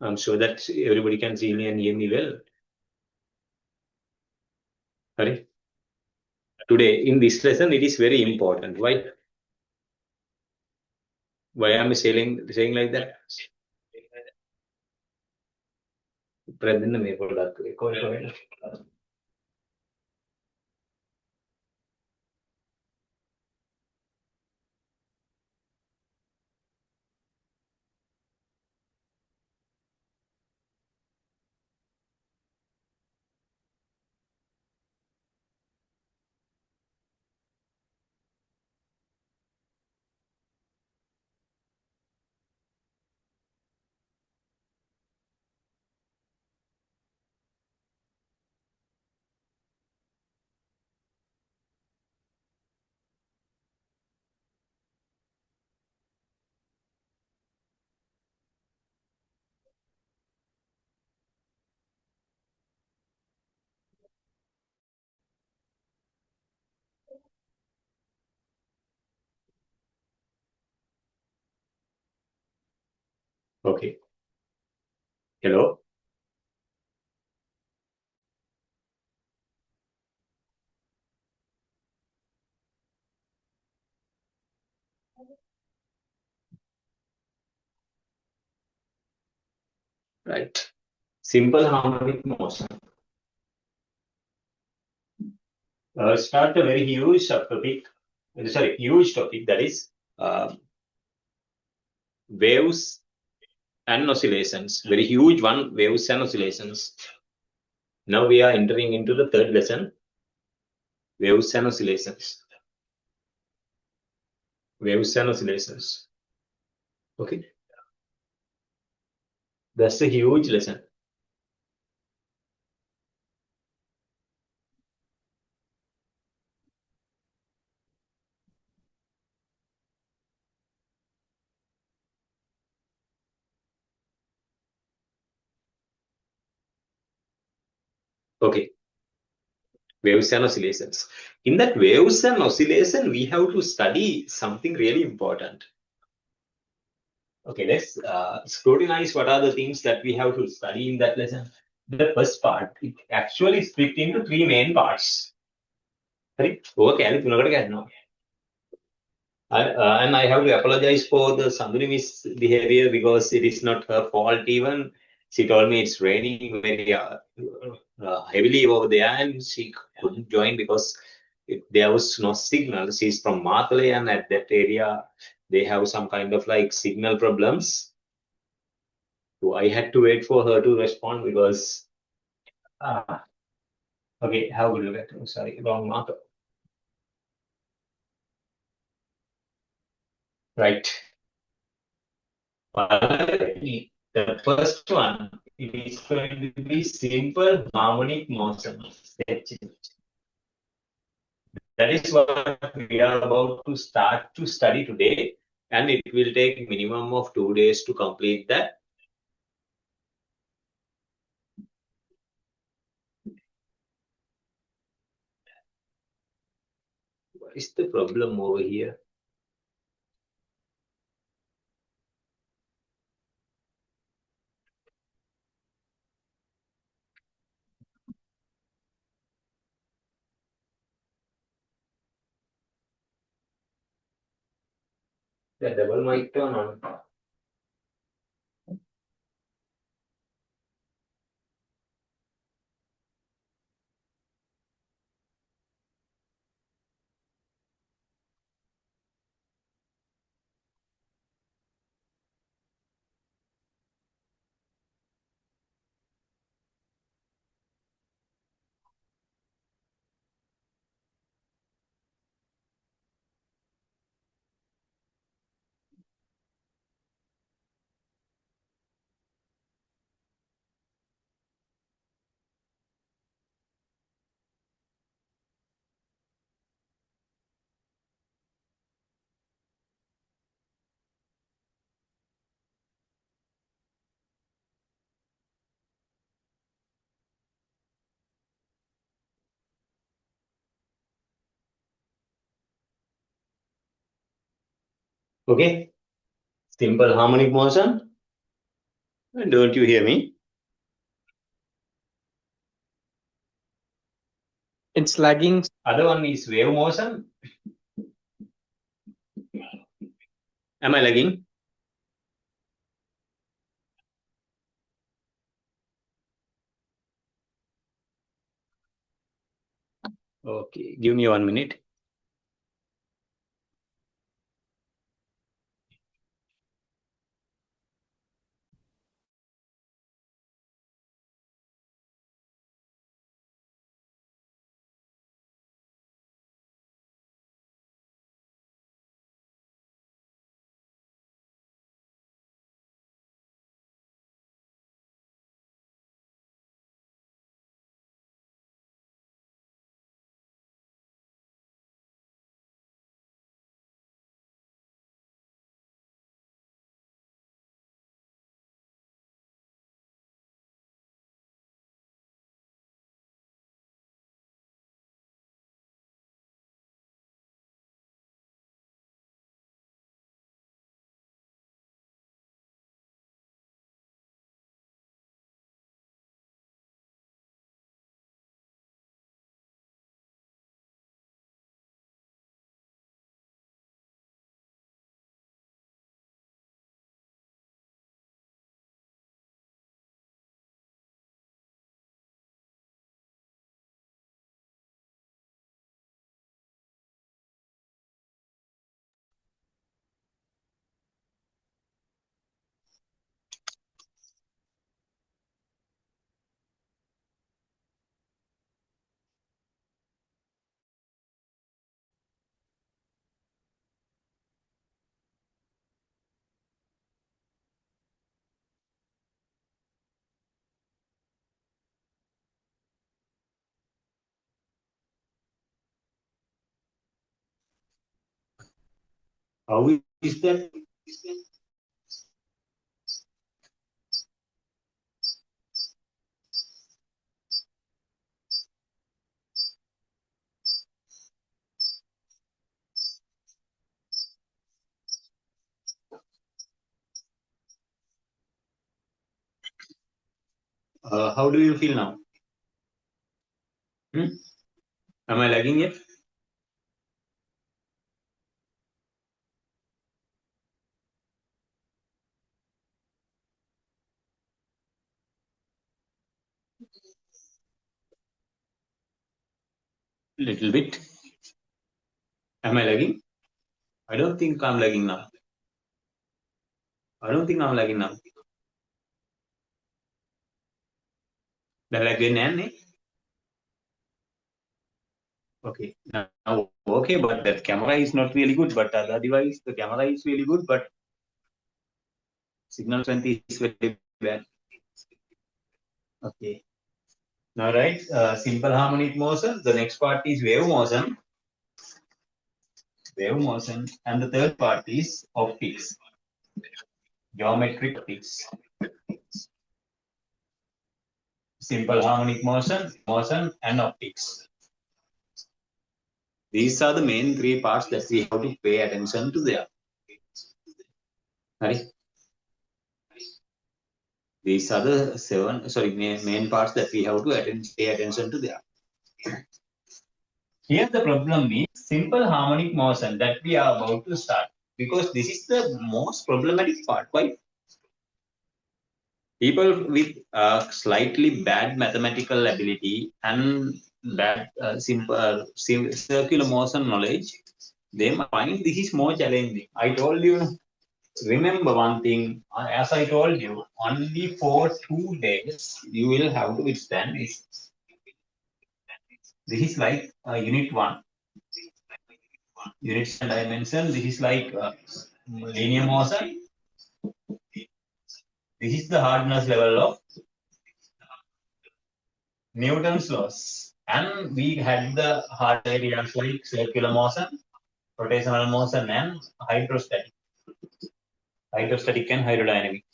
I'm sure that everybody can see me and hear me well. Sorry. Today, in this lesson, it is very important. Why? Why am I saying like that? Okay. Hello. Right. Simple harmonic motion. Start a very huge topic. Sorry, huge topic, that is waves and oscillations. Very huge one, waves and oscillations. Now we are entering into the third lesson, waves and oscillations. Waves and oscillations. Okay. That's a huge lesson. Okay. Waves and oscillations. In that waves and oscillation, we have to study something really important. Okay, let's scrutinize what are the things that we have to study in that lesson. The first part, it actually split into three main parts. Right? Okay, no. And I have to apologize for the Sanduni's behavior because it is not her fault even. She told me it's raining very heavily over there and she couldn't join because there was no signal. She's from Matale and at that area they have some kind of like signal problems. So I had to wait for her to respond because okay, have a look at sorry, wrong marker. Right. The first one, it is going to be simple harmonic motion. That is what we are about to start to study today, and it will take minimum of 2 days to complete that. What is the problem over here? The double mic turn on. Okay, simple harmonic motion. Don't you hear me? It's lagging. Other one is wave motion. Am I lagging? Okay, give me 1 minute. How is that? How do you feel now? Hmm? Am I lagging yet? Little bit. Am I lagging? I don't think I'm lagging now. I don't think I'm lagging now. The lag again, eh? Okay. Now, okay, but that camera is not really good. But other device, the camera is really good, but signal strength is very bad. Okay. Now, right, simple harmonic motion. The next part is wave motion. Wave motion, and the third part is optics, geometric optics. Simple harmonic motion, and optics. These are the main three parts that we have to pay attention to there. Right? These are the main parts that we have to pay attention to there. Here the problem is simple harmonic motion that we are about to start, because this is the most problematic part. Why? People with slightly bad mathematical ability and bad circular motion knowledge, they might find this is more challenging. I told you, remember one thing, as I told you, only for 2 days you will have to withstand this. This is like unit 1. Units and dimension, this is like linear motion. This is the hardness level of Newton's laws. And we had the hard areas like circular motion, rotational motion, and hydrostatic. Hydrostatic and hydrodynamic.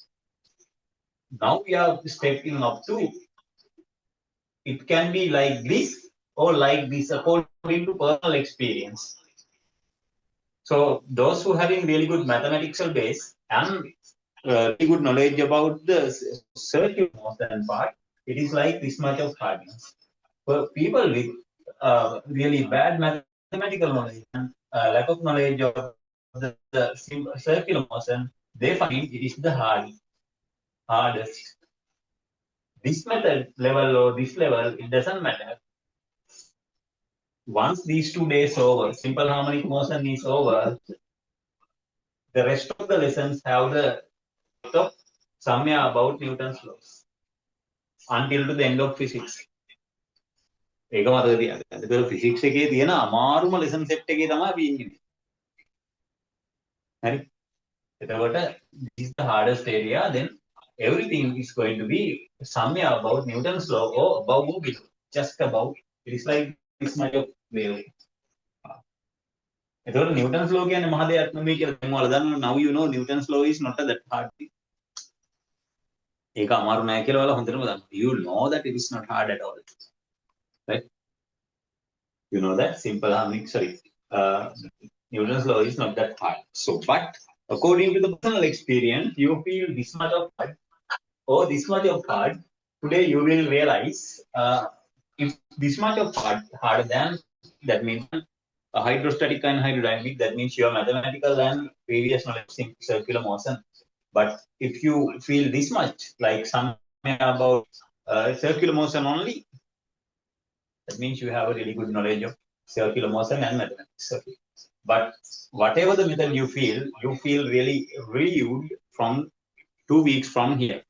Now we are stepping up to, it can be like this or like this according to personal experience. So those who having really good mathematical base and really good knowledge about the circular motion part, it is like this much of hardness. For people with really bad mathematical knowledge and lack of knowledge of the circular motion, they find it is the hardest. This method level or this level, it doesn't matter. Once these 2 days over, simple harmonic motion is over, the rest of the lessons have the of somewhere about Newton's laws until to the end of physics. ඒක මතක තියාගන්න. ඒතර physics එකේ තියෙන අමාරුම lesson set එකේ තමයි අපි ඉන්නේ. හරි. එතකොට this is the hardest area, then everything is going to be somewhere about Newton's law or above or below. Just above. It is like this much of wave. එතකොට Newton's law කියන්නේ මහ දෙයක් නෙමෙයි කියලා දැන් ඔයාලා දන්නවා. Now you know Newton's law is not that hard thing. ඒක අමාරු නෑ කියලා ඔයාලා හොඳටම දන්නවා. You know that it is not hard at all. Right? You know that simple harmonic, sorry, Newton's law is not that hard. So, but according to the personal experience, you feel this much of hard or this much of hard. Today, you will realize if this much of hard harder than that means a hydrostatic and hydrodynamic. That means your mathematical and previous knowledge in circular motion. But if you feel this much, like something about circular motion only, that means you have a really good knowledge of circular motion and mathematics. Okay. But whatever the method you feel really relieved from 2 weeks from here.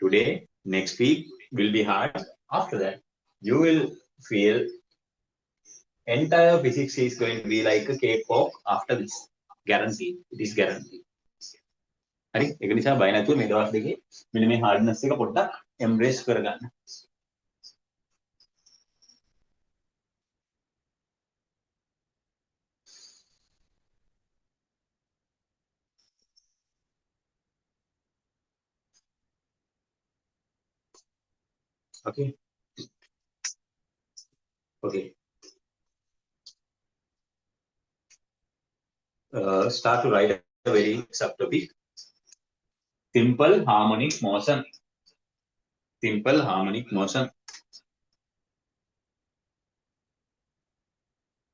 Today, next week will be hard. After that, you will feel entire physics is going to be like a cakewalk after this. Guaranteed. It is guaranteed. හරි ඒක නිසා බය නැතුව මේ දවස් දෙකේ මෙන්න මේ hardness එක පොඩ්ඩක් embrace කරගන්න. Okay. Okay. Start to write a very subtopic. Simple harmonic motion. Simple harmonic motion.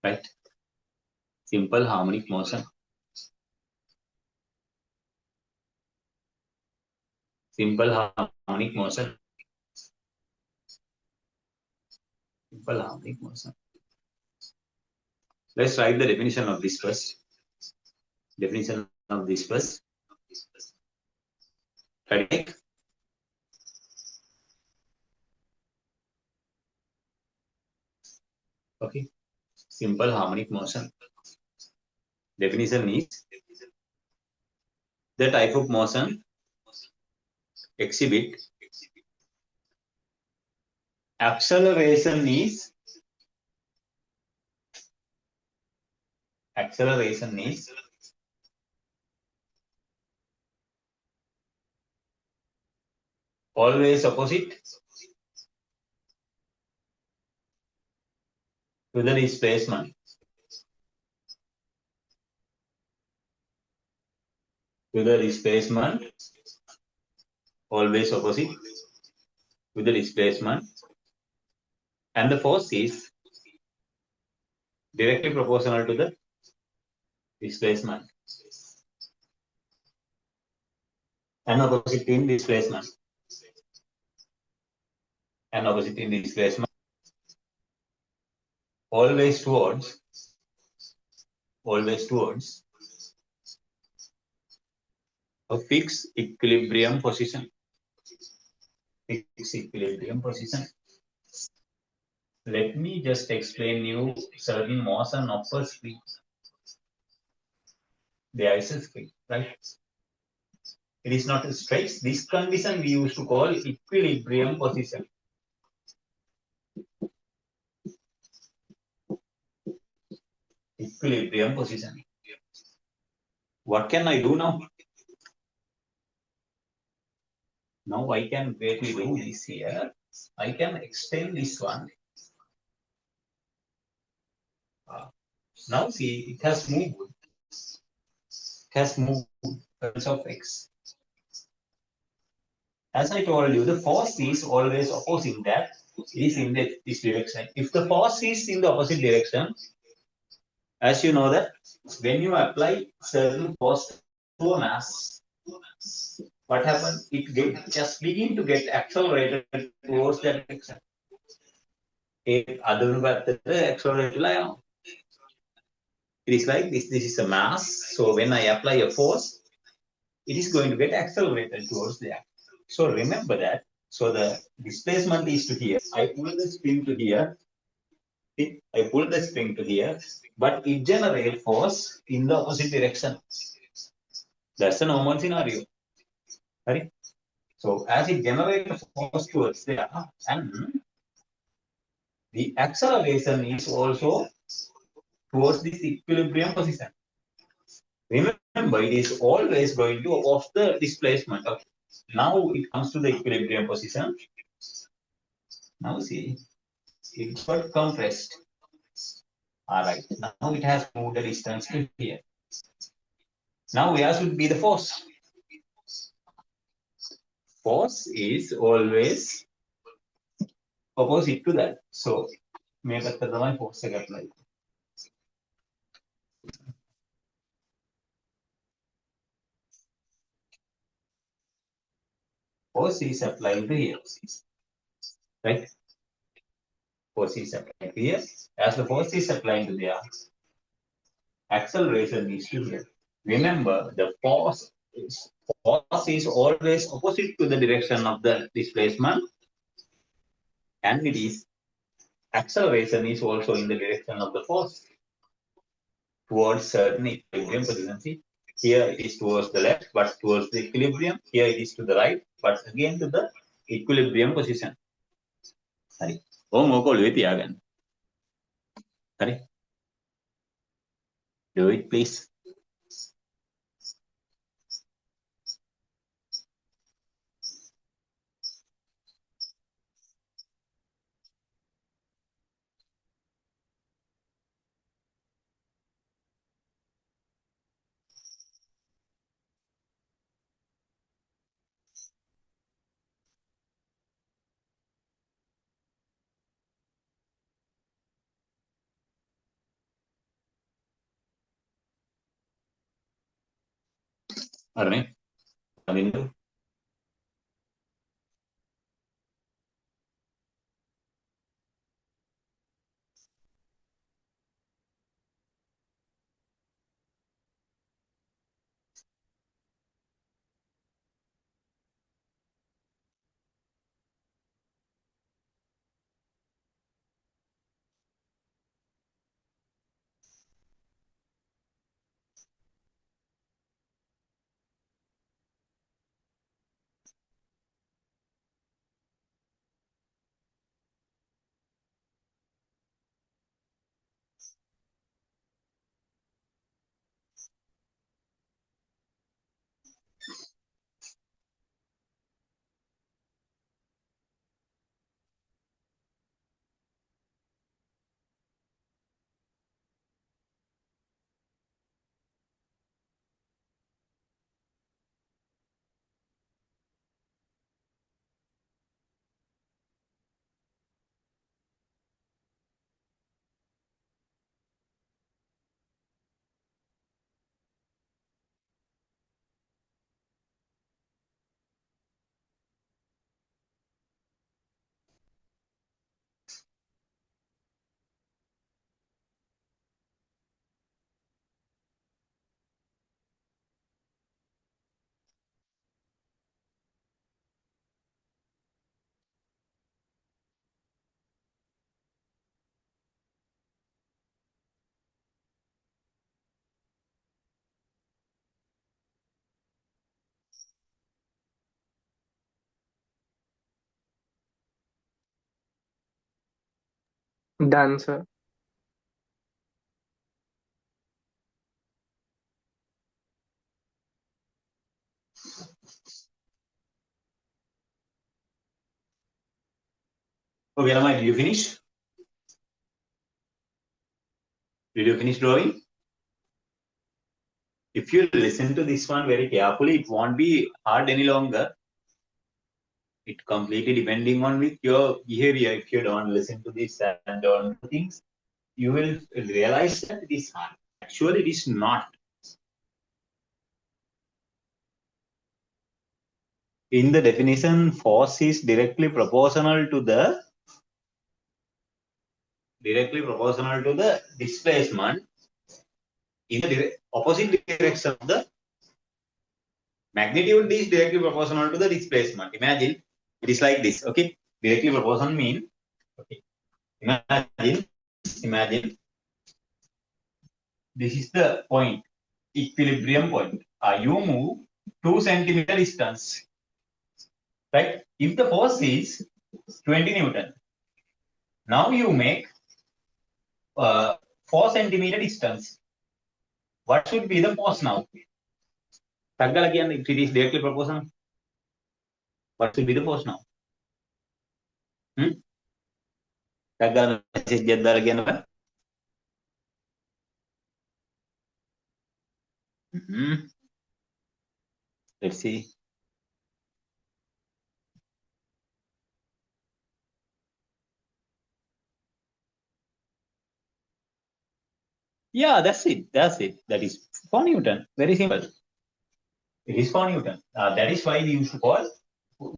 Right? Simple harmonic motion. Simple harmonic motion. Simple harmonic motion. Let's write the definition of this first. Definition of this first. Ready? Okay. Simple harmonic motion. Definition is the type of motion exhibit acceleration is always opposite to the displacement. To the displacement, always opposite to the displacement, and the force is directly proportional to the displacement and opposite in displacement. And opposite in displacement, always towards a fixed equilibrium position. Fixed equilibrium position. Let me just explain you certain motion of a spring. There is a spring, right? It is not a stretch. This condition we used to call equilibrium position. Equilibrium position. What can I do now? Now I can greatly do this here. I can extend this one. Now see, it has moved. It has moved terms of x. As I told you, the force is always opposing that. It is in this direction. If the force is in the opposite direction, as you know that when you apply certain force to a mass, what happens? It just begin to get accelerated towards that direction. Accelerated. It is like this. This is a mass. So when I apply a force, it is going to get accelerated towards there. So remember that. So the displacement is to here. I pull the spring to here. I pull the spring to here, but it generates force in the opposite direction. That's a normal scenario. Right? So as it generates force towards there, and the acceleration is also towards this equilibrium position. Remember, it is always going to oppose the displacement. Okay. Now it comes to the equilibrium position. Now see, it got compressed. All right. Now it has moved the distance to here. Now where should be the force? Force is always opposite to that. So මේකත් තමයි force එක apply. Force is applied to here. Right? Force is applied here. As the force is applied to there, acceleration is to here. Remember, the force is always opposite to the direction of the displacement, and it is acceleration is also in the direction of the force towards certain equilibrium position. See, here it is towards the left, but towards the equilibrium. Here it is to the right, but again to the equilibrium position. Sorry. Sorry. Do it, please. Arne, Avindu. Done, sir. Okay, Ramai, did you finish? Did you finish drawing? If you listen to this one very carefully, it won't be hard any longer. It completely depending on with your behavior. If you don't listen to this and don't do things, you will realize that it is hard. Actually, it is not. In the definition, force is directly proportional to the displacement in the opposite direction of the magnitude is directly proportional to the displacement. Imagine it is like this. Okay, directly proportional mean. Okay, imagine this is the point, equilibrium point. You move 2 centimeter distance, right? If the force is 20 Newton, now you make 4 centimeter distance. What should be the force now? Again, if it is directly proportional, what should be the force now? Message again. Let's see. Yeah, that's it. That is 4 Newton. Very simple. It is 4 Newton. That is why we used to call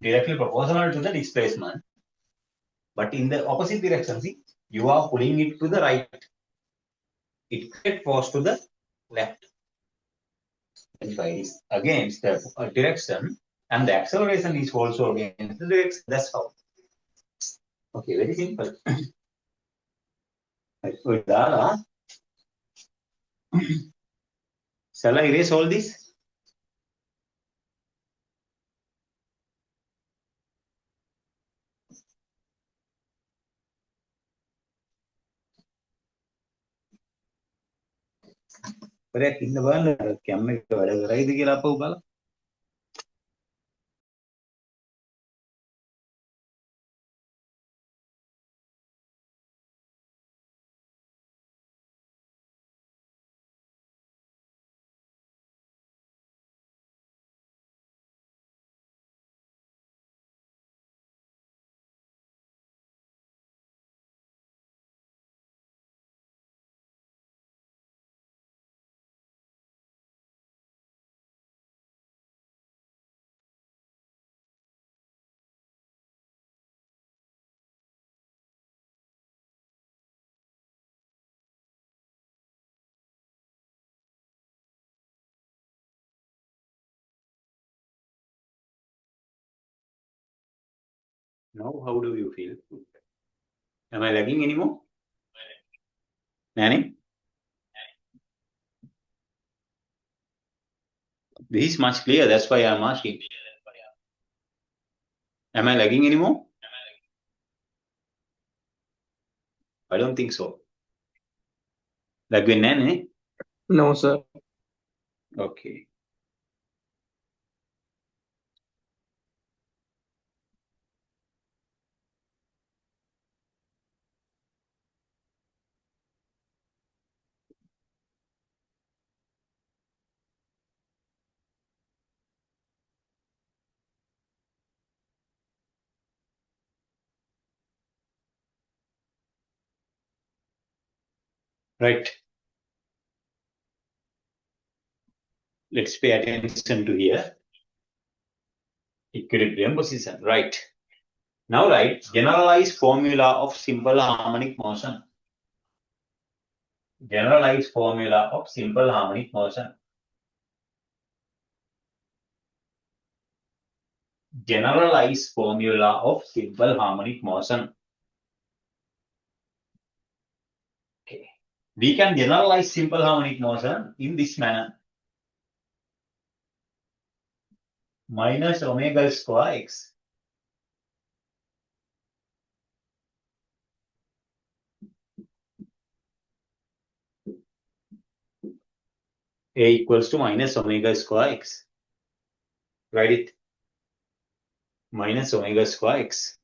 directly proportional to the displacement. But in the opposite direction, see, you are pulling it to the right. It creates force to the left. That's why it is against the direction, and the acceleration is also against the direction. That's how. Okay, very simple. Shall I erase all this? Correct. In the world, now, how do you feel? Am I lagging anymore? Nanny? This is much clear. That's why I'm asking. Am I lagging anymore? I don't think so. Lag with Nanny? No, sir. Okay. Right. Let's pay attention to here. Equilibrium position. Right. Now write generalized formula of simple harmonic motion. Generalized formula of simple harmonic motion. Generalized formula of simple harmonic motion. Okay. We can generalize simple harmonic motion in this manner. Minus omega square x. A equals to minus omega square x. Write it. Minus omega square x.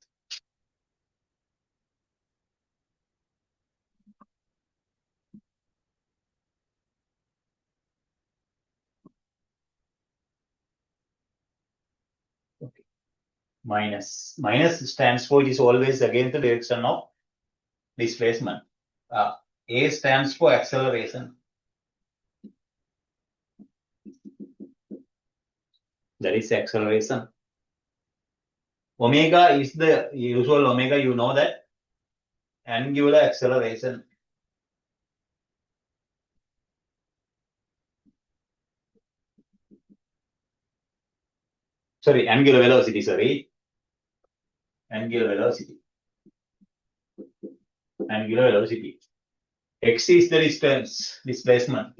Okay. minus. Minus stands for it is always against the direction of displacement. A stands for acceleration. That is acceleration. Omega is the usual omega, you know that. Angular acceleration. Sorry, angular velocity, sorry. Angular velocity. Angular velocity. X is the distance, displacement.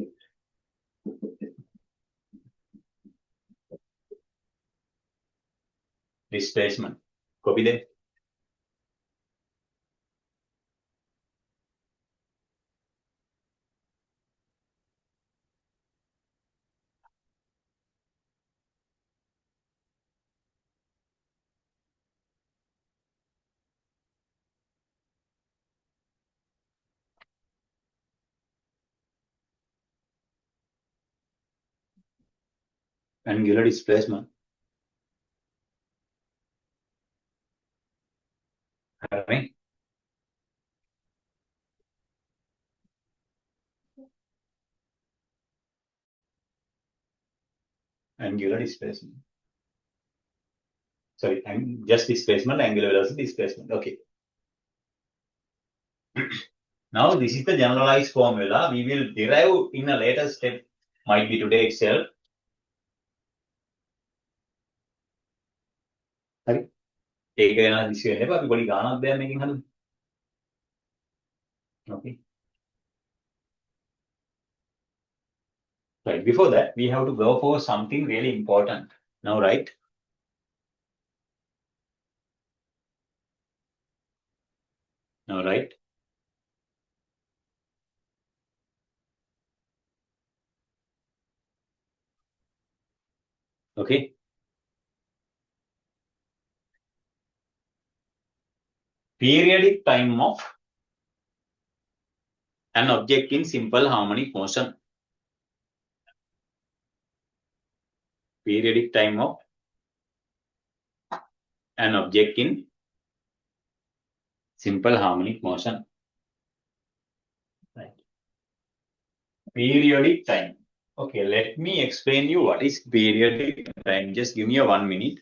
Displacement. Copy that. Angular displacement. Right. Angular displacement. Sorry, just displacement, angular velocity displacement. Okay. Now this is the generalized formula. We will derive in a later step, might be today itself. Sorry. Okay. Right. Before that, we have to go for something really important. Now, right? Now, right? Okay. Periodic time of an object in simple harmonic motion. Periodic time of an object in simple harmonic motion. Right. Periodic time. Okay, let me explain you what is periodic time. Just give me a 1 minute.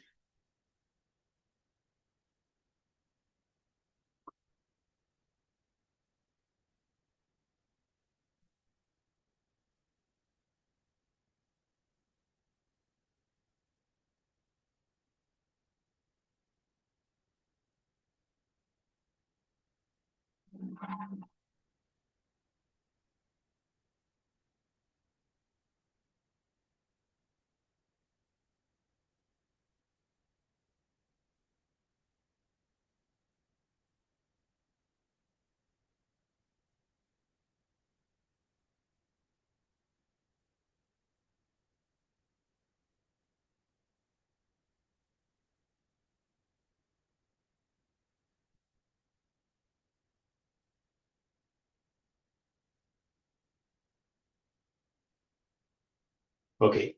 Okay.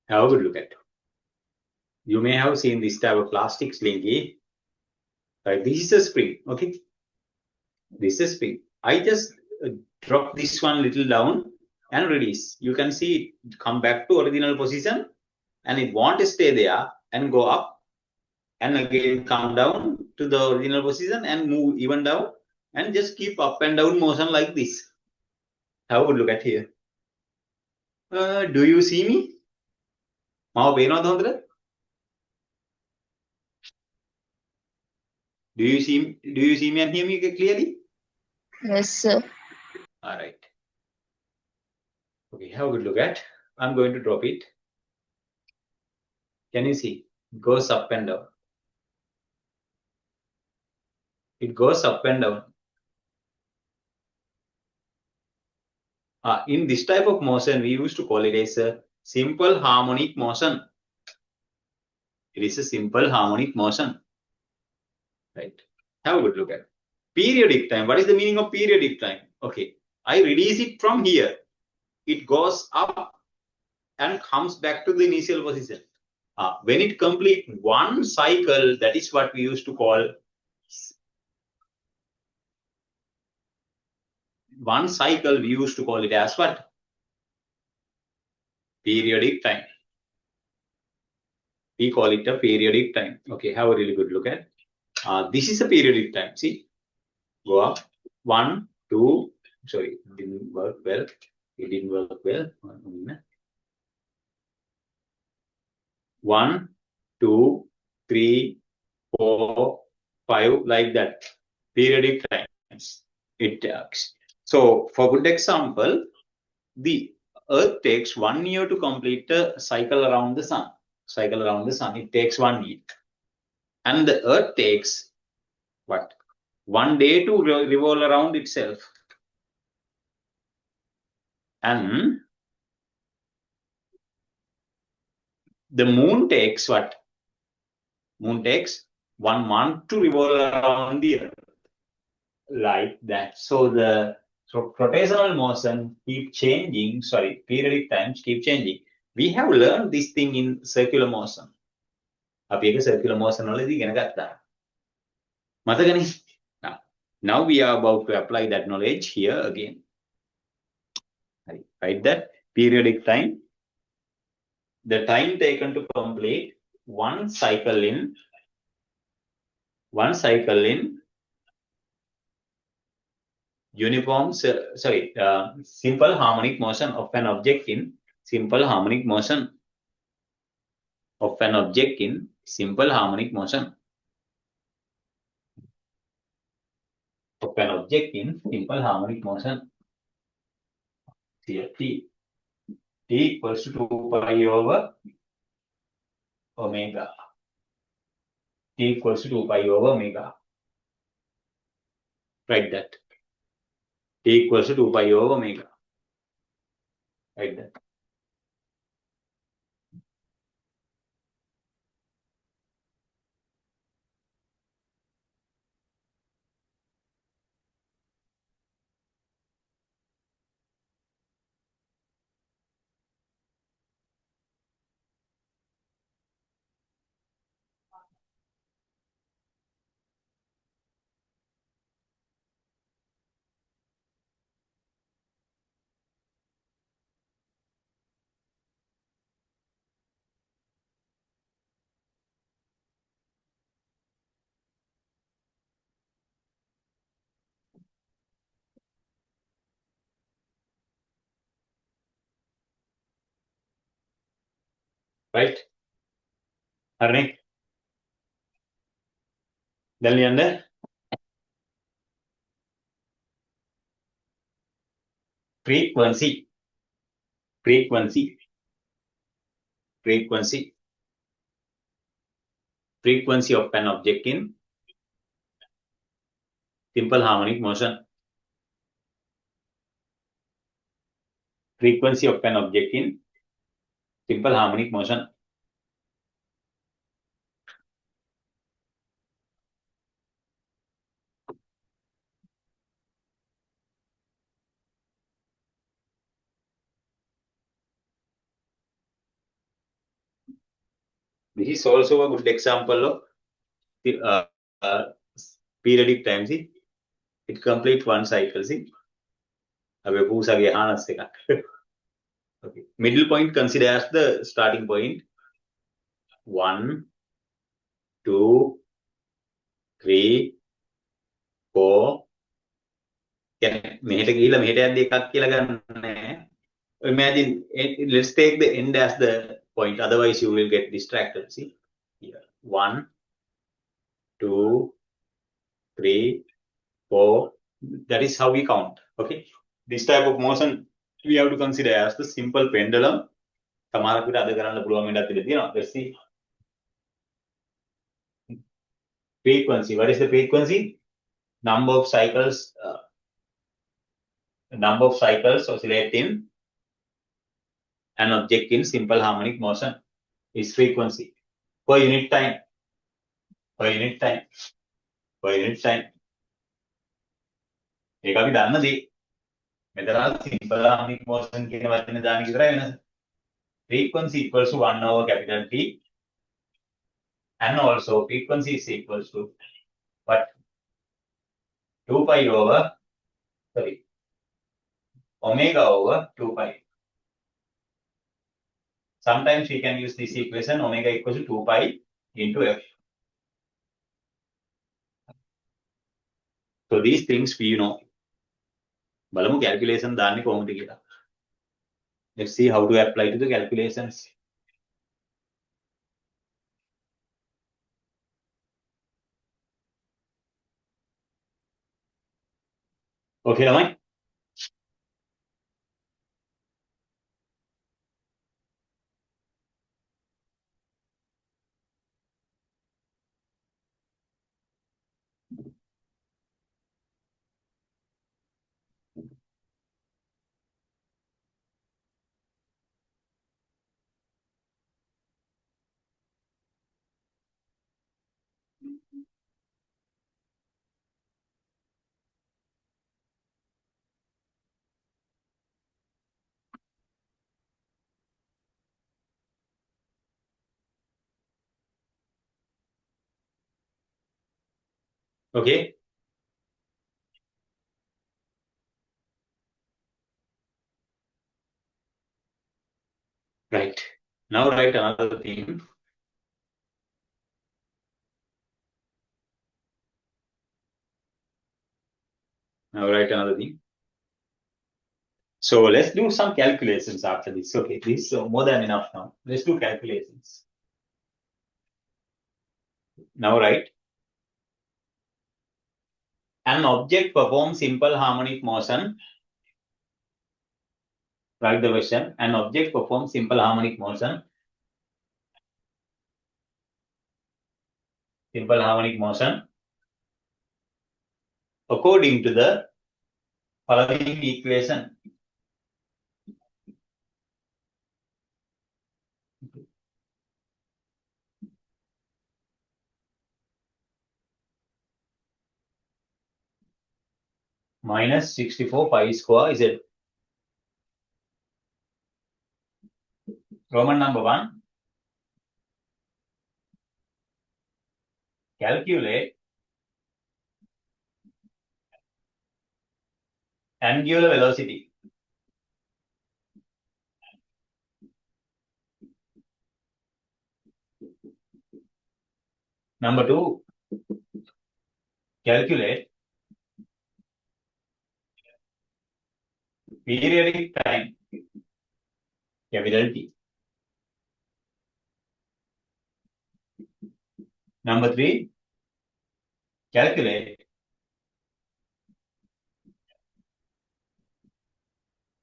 Have a good look at. You may have seen this type of plastic slinky. Right, this is a spring. Okay. This is spring. I just drop this one little down and release. You can see it come back to original position, and it won't stay there and go up and again come down to the original position and move even down and just keep up and down motion like this. Have a good look at here. Do you see me? Do you see me and hear me clearly? Yes, sir. All right. Okay, have a good look at. I'm going to drop it. Can you see? It goes up and down. It goes up and down. In this type of motion, we used to call it as a simple harmonic motion. It is a simple harmonic motion. Right. Have a good look at. Periodic time. What is the meaning of periodic time? Okay. I release it from here. It goes up and comes back to the initial position. When it completes one cycle, that is what we used to call one cycle. We used to call it as what? Periodic time. We call it a periodic time. Okay, have a really good look at. This is a periodic time. See, go up 1, 2. Sorry, it didn't work well. It didn't work well. 1, 2, 3, 4, 5, like that. Periodic times it takes. So, for good example, the Earth takes 1 year to complete a cycle around the Sun. Cycle around the Sun, it takes 1 year. And the Earth takes what? 1 day to revolve around itself. And the Moon takes what? Moon takes 1 month to revolve around the Earth. Like that. So the rotational motion keep changing. Sorry, periodic times keep changing. We have learned this thing in circular motion. අපි එක circular motion වලදී ඉගෙන ගත්තා. මතකනේ? Now we are about to apply that knowledge here again. Right, that periodic time, the time taken to complete one cycle in uniform, simple harmonic motion of an object in simple harmonic motion of an object in simple harmonic motion of an object in simple harmonic motion. Here t equals to 2 pi over omega. T equals to 2 pi over omega. Write that. T equals to 2 pi over omega. Write that. Right? Arne? දැන් ලියන්න. Frequency of an object in simple harmonic motion. Frequency of an object in simple harmonic motion. This is also a good example of periodic time. See, it completes one cycle. See, okay. Middle point consider as the starting point. 1, 2, 3, 4. මෙහෙට ගිහිල්ලා මෙහෙට යද්දී එකක් කියලා ගන්නෑ. Imagine, let's take the end as the point, otherwise you will get distracted. See here, 1, 2, 3, 4. That is how we count. Okay, this type of motion we have to consider as the simple pendulum. සමහරකට අද කරන්න පුළුවන් වෙන්නත් ඉඩ තියෙනවා. Let's see. Frequency. What is the frequency? Number of cycles oscillate in an object in simple harmonic motion is frequency per unit time. ඒක අපි දන්න දේ. මෙතන simple harmonic motion කියන වචනේ දාන විතරයි වෙනස. Frequency equals to 1 over capital T And also frequency is equals to what? 2 pi over, sorry, omega over 2 pi. Sometimes we can use this equation omega equals to 2 pi into f. So these things we know. බලමු calculation දාන්නේ කොහොමද කියලා. Let's see how to apply to the calculations. Okay, ළමයි? Okay. Right. Now write another thing. Now write another thing. So let's do some calculations after this. Okay, this is more than enough now. Let's do calculations. Now write. An object performs simple harmonic motion. Write the question. An object performs simple harmonic motion. Simple harmonic motion. According to the following equation. Minus 64 pi square is it? Roman number 1. Calculate angular velocity. Number 2. Calculate periodic time, capital T. Number 3. Calculate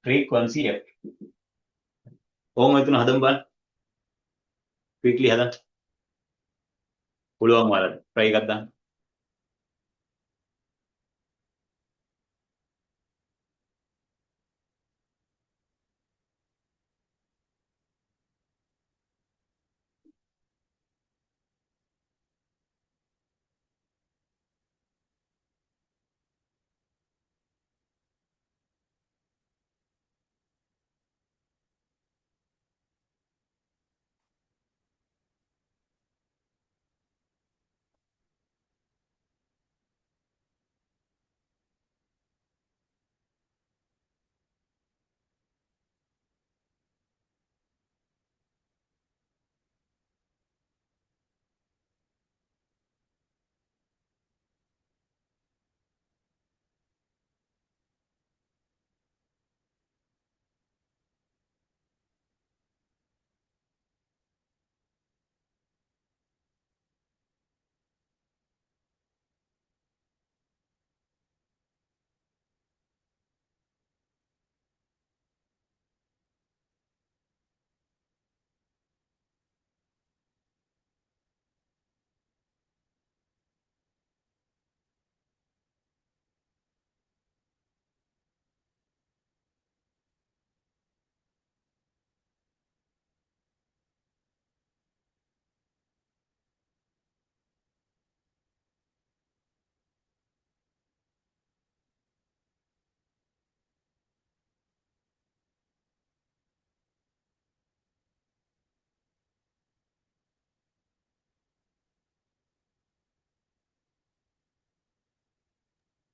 frequency F. ඕම එතුන හදමු බලන්න. quickly හදන්න. පුළුවන් ඔයාලට. try එකක් දාන්න.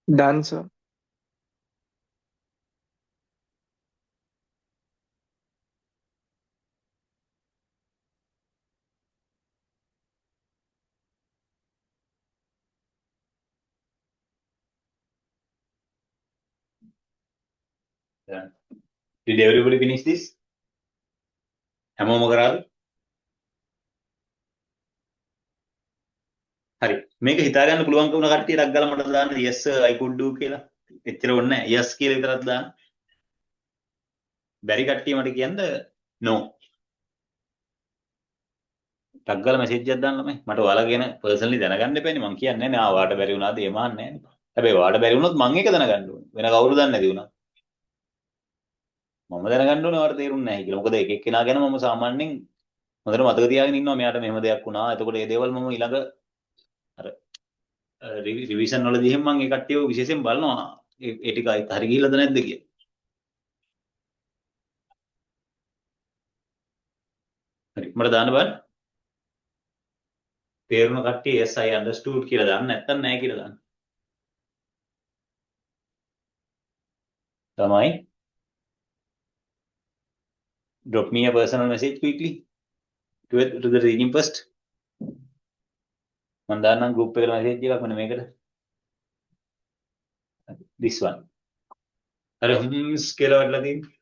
Done, sir. Done. Did everybody finish this? හැමෝම කරාද? හරි. මේක හිතා ගන්න පුළුවන්කම උන කට්ටියටක් ගාලා මට දාන්න yes sir I could do කියලා. එච්චර ඕනේ නැහැ. yes කියලා විතරක් දාන්න. බැරි කට්ටිය මට කියන්න no. ටක් ගාලා මැසේජ් එකක් දාන්න ළමයි. මට ඔයාලා ගැන පර්සනලි දැනගන්න එපෑනේ. මං කියන්නේ නැහැ ඔයාට බැරි වුණාද ඒ මහන්නේ නැහැ. හැබැයි ඔයාට බැරි වුණොත් මං ඒක දැනගන්න ඕනේ. වෙන කවුරු දන්නේ නැති වුණා. මම දැනගන්න ඕනේ ඔයාට තේරුන්නේ නැහැ කියලා. මොකද එක එක්කෙනා ගැන මම සාමාන්‍යයෙන් හොඳට මතක තියාගෙන ඉන්නවා මෙයාට මෙහෙම දෙයක් වුණා. එතකොට මේ දේවල් මම ඊළඟ අර රිවිෂන් වලදී එහෙම මම ඒ කට්ටියව විශේෂයෙන් බලනවා. ඒ ටික හරි ගිහිල්ලාද නැද්ද කියලා. හරි මට දාන්න බලන්න. තේරුණ කට්ටිය yes I understood කියලා දාන්න නැත්තම් නැහැ කියලා දාන්න. තමයි. Drop me a personal message quickly to the reading first. මම දාන්නම් group එකට message එකක් මෙන්න මේකට. This one. අර කියලා වටලා තියෙන්නේ.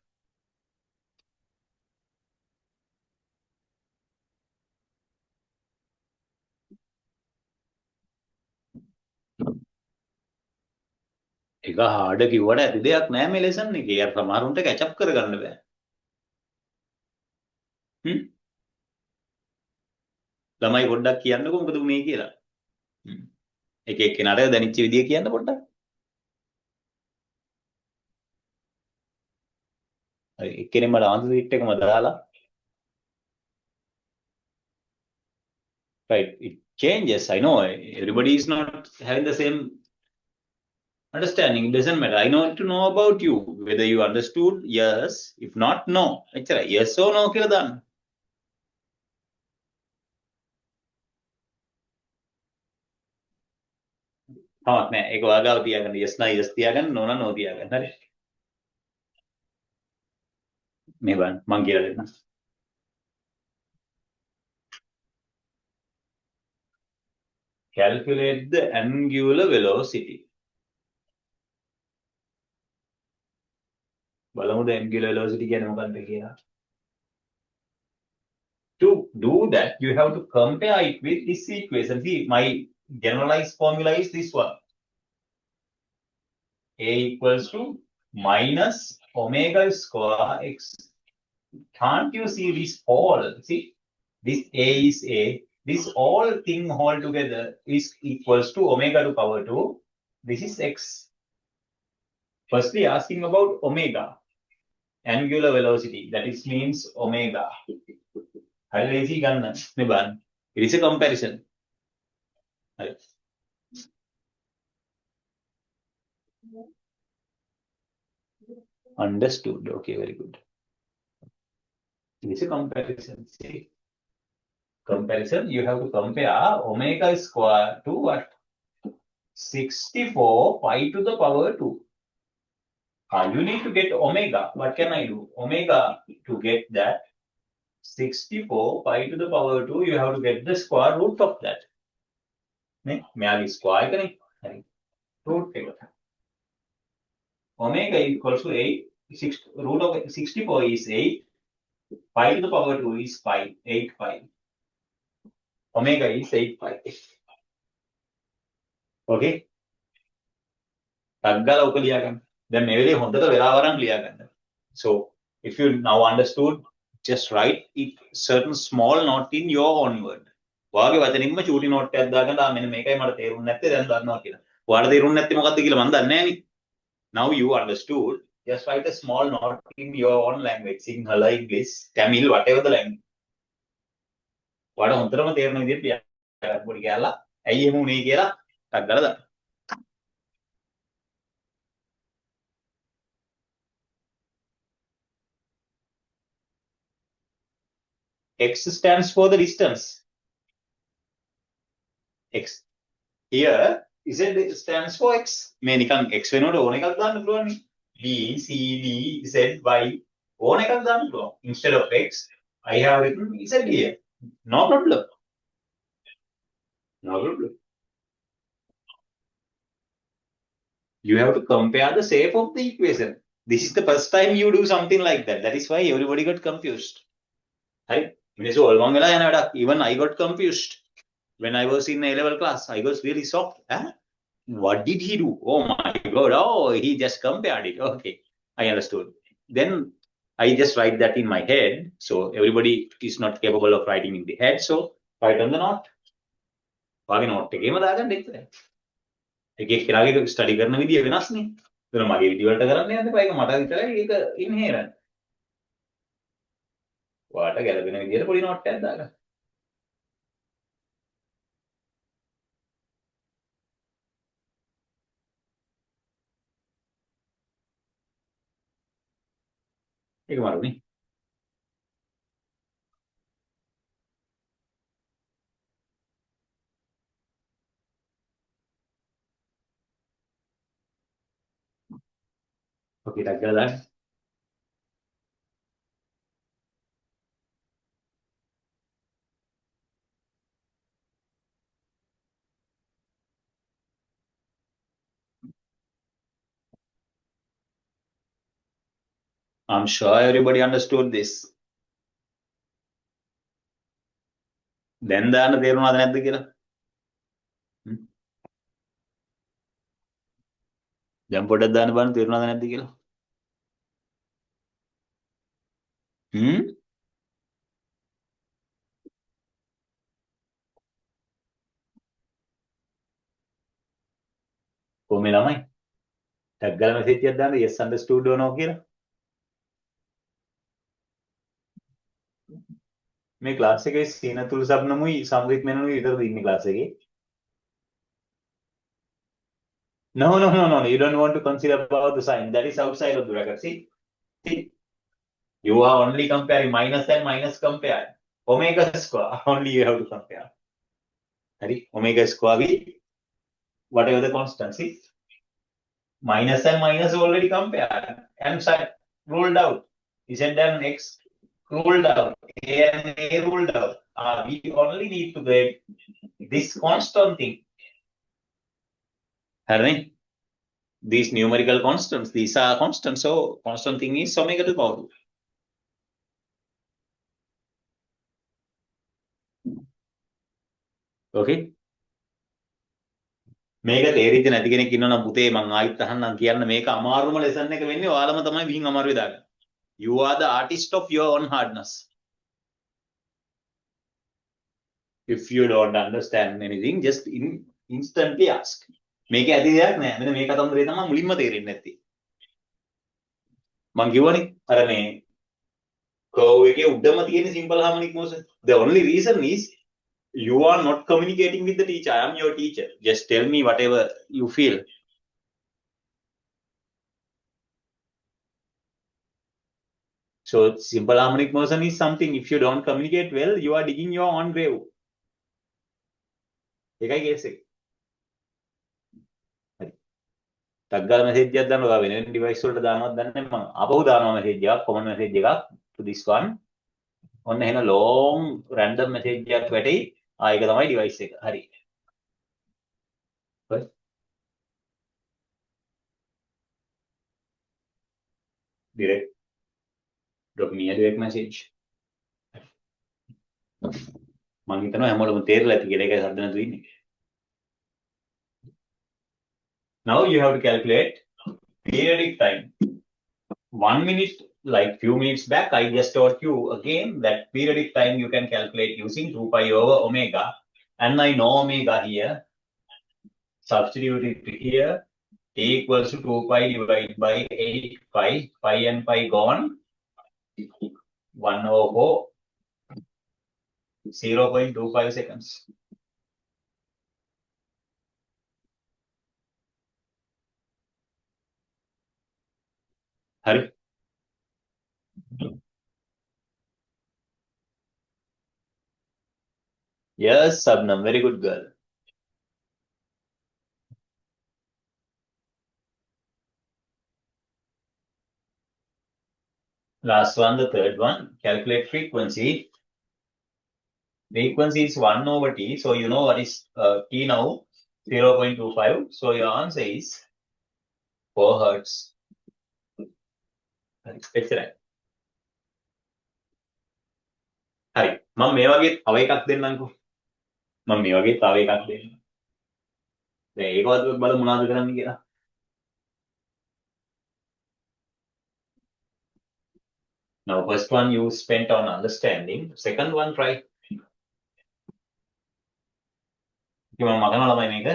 ඒක හાર્ඩ් කිව්වට ඇති දෙයක් නෑ මේ ලෙසන් එකේ. අර සමහරුන්ට කැච් අප් කරගන්න බෑ. ළමයි පොඩ්ඩක් කියන්නකෝ මොකද උනේ කියලා. එක එක්කෙනාට දැනෙච්ච විදිය කියන්න පොඩ්ඩක්. හරි එක්කෙනෙක් මට ආන්සර් ෂීට් එකම දාලා. Right, it changes. I know everybody is not having the same understanding. It doesn't matter. I know to know about you. Whether you understood, yes. If not, no. එච්චරයි. Yes or no කියලා දාන්න. කමක් නෑ. ඒක ඔයාගාව තියාගන්න. yes නම් yes තියාගන්න, no නම් no තියාගන්න. හරි. මේ බලන්න මං කියලා දෙන්නම්. Calculate the angular velocity. බලමුද angular velocity කියන්නේ මොකක්ද කියලා. To do that, you have to compare it with this equation. See, my generalized formula is this one. A equals to minus omega square x. Can't you see this all? See, this A is A. This all thing all together is equals to omega to power 2. This is x. Firstly, asking about omega, angular velocity. That is means omega. It is a comparison. Understood. Okay, very good. It is a comparison. See, comparison. You have to compare omega square to what? 64 pi to the power 2. You need to get omega. What can I do? Omega, to get that 64 pi to the power 2, you have to get the square root of that. May square root. Omega equals to 8. Root of 64 is 8. Pi to the power 2 is pi. 8 pi. Omega is 8 pi. Okay? Then maybe so if you now understood, just write it certain small note in your own word. ඔයාගේ වචනින්ම චූටි note එකක් දාගන්න මෙන්න මේකයි මට තේරුන්නේ නැත්තේ දැන් දන්නවා කියලා. ඔයාලට තේරුන්නේ නැත්තේ මොකද්ද කියලා මම දන්නේ නැහැ නේ. Now you understood, just write a small note in your own language, Sinhala, English, Tamil, whatever the language. ඔයාලට හොඳටම තේරෙන විදිහට ලියන්න පොඩි කැලලා ඇයි එහෙම උනේ කියලා ටක් ගාලා දාන්න. X stands for the distance. X. Here, Z stands for X. මේ නිකන් X වෙනකොට ඕන එකක් දාන්න පුළුවන් නේ. B, C, D, Z, Y ඕන එකක් දාන්න පුළුවන්. Instead of X, I have written Z here. No problem. No problem. You have to compare the shape of the equation. This is the first time you do something like that. That is why everybody got confused. Right? Even I got confused. When I was in A-level class, I was really shocked. Huh? What did he do? Oh my God. Oh, he just compared it. Okay. I understood. Then I just write that in my head. So everybody is not capable of writing in the head. So write on the note. වගේ note එකේම දාගන්න ඉතින්. එක එක්කෙනාගේ study කරන විදිය වෙනස් නේ. ඒතර මගේ විදිය වලට කරන්න යන්න එපා. ඒක මට විතරයි ඒක ඉන්හෙරන්ට්. ඔයාලට ගැලපෙන විදියට පොඩි note එකක් දාගන්න. ඒක මරුනේ. Okay, ටක් කරලා දාන්න. I'm sure everybody understood this. දැන් දාන්න තේරුණාද නැද්ද කියලා? දැන් පොඩ්ඩක් දාන්න බලන්න තේරුණාද නැද්ද කියලා? කොහොම ළමයි? ටක් ගාලා මැසේජ් එකක් දාන්න yes understood or no කියලා. මේ ක්ලාස් එකේ සීනතුල් සබ්නමුයි සම්රිත් මෙනුයි විතරද ඉන්නේ ක්ලාස් එකේ? No, no, no, no. You don't want to consider about the sign. That is outside of the bracket. See, you are only comparing minus and minus compare. Omega square. Only you have to compare. Right? Omega square with whatever the constant. See, minus and minus already compared and sign ruled out. Z and X ruled out. A and A ruled out. We only need to get this constant thing. Right? These numerical constants, these are constants. So constant thing is omega to the power 2. Okay? මේක තේරිච්ච නැති කෙනෙක් ඉන්නවනම් පුතේ මං ආයිත් අහන්නම් කියන්න මේක අමාරුම ලෙසන් එක වෙන්නේ ඔයාලම තමයි විහිං අමාරුවේ දාගන්න. You are the artist of your own hardness. If you don't understand anything, just instantly ask. මේක ඇති දෙයක් නෑ. මෙන්න මේ කතන්දරේ තමයි මුලින්ම තේරෙන්නේ නැත්තේ. මං කිව්වනේ අර මේ curve එකේ උඩම තියෙන simple harmonic motion. The only reason is you are not communicating with the teacher. I am your teacher. Just tell me whatever you feel. So simple harmonic motion is something, if you don't communicate well, you are digging your own grave. එකයි case එක. හරි. ටක් ගාලා message එකක් දාන්න ඔයා වෙන device වලට දානවද දන්නේ නැහැ මම. ආපහු දානවා message එකක්, common message එකක් to this one. ඔන්න එහෙන long random message එකක් වැටෙයි. ඒක තමයි device එක. හරි. හරි. Direct drop me a direct message. මම හිතනවා හැමෝටම තේරෙලා ඇති කියලා ඒකයි සද්ද නැතුව ඉන්නේ. Now you have to calculate periodic time. 1 minute, like few minutes back, I just taught you again that periodic time you can calculate using 2 pi over omega. And I know omega here. Substitute it here. T equals to 2 pi divided by 8 pi. Pi and pi gone. 1 over 4. 0.25 seconds. Hurry. Yes, Sabnam, very good girl. Last one, the third one. Calculate frequency. Frequency is 1 over t. So you know what is t now? 0.25. So your answer is 4 hertz. Excellent. හරි. මම මේ වගේ තව එකක් දෙන්නම්කෝ. මම මේ වගේ තව එකක් දෙන්න. දැන් ඒකවත් බලමු මොනවද කරන්න කියලා. Now first one you spent on understanding. Second one try. මම මගනවා ළමයි මේක.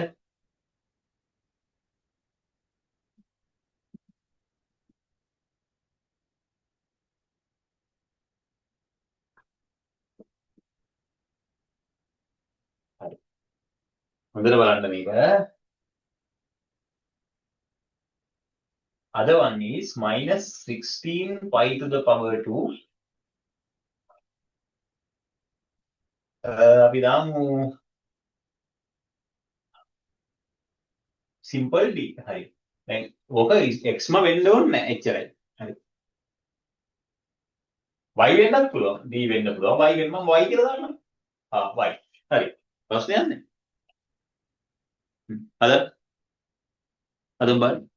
හරි. හොඳට බලන්න මේක. Other one is minus 16 pi to the power 2. අපි දාමු simple d. හරි. දැන් ඕක x ම වෙන්න ඕනේ නැහැ එච්චරයි. හරි. y වෙන්නත් පුළුවන්. d වෙන්න පුළුවන්. y වෙන්න මම y කියලා දාන්නම්. y. හරි. ප්‍රශ්නයක් නැහැ. අද බලන්න.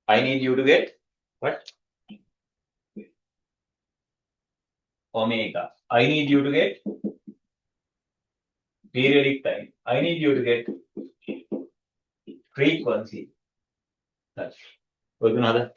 I need you to get what? Omega. I need you to get periodic time. I need you to get frequency. That's what's another.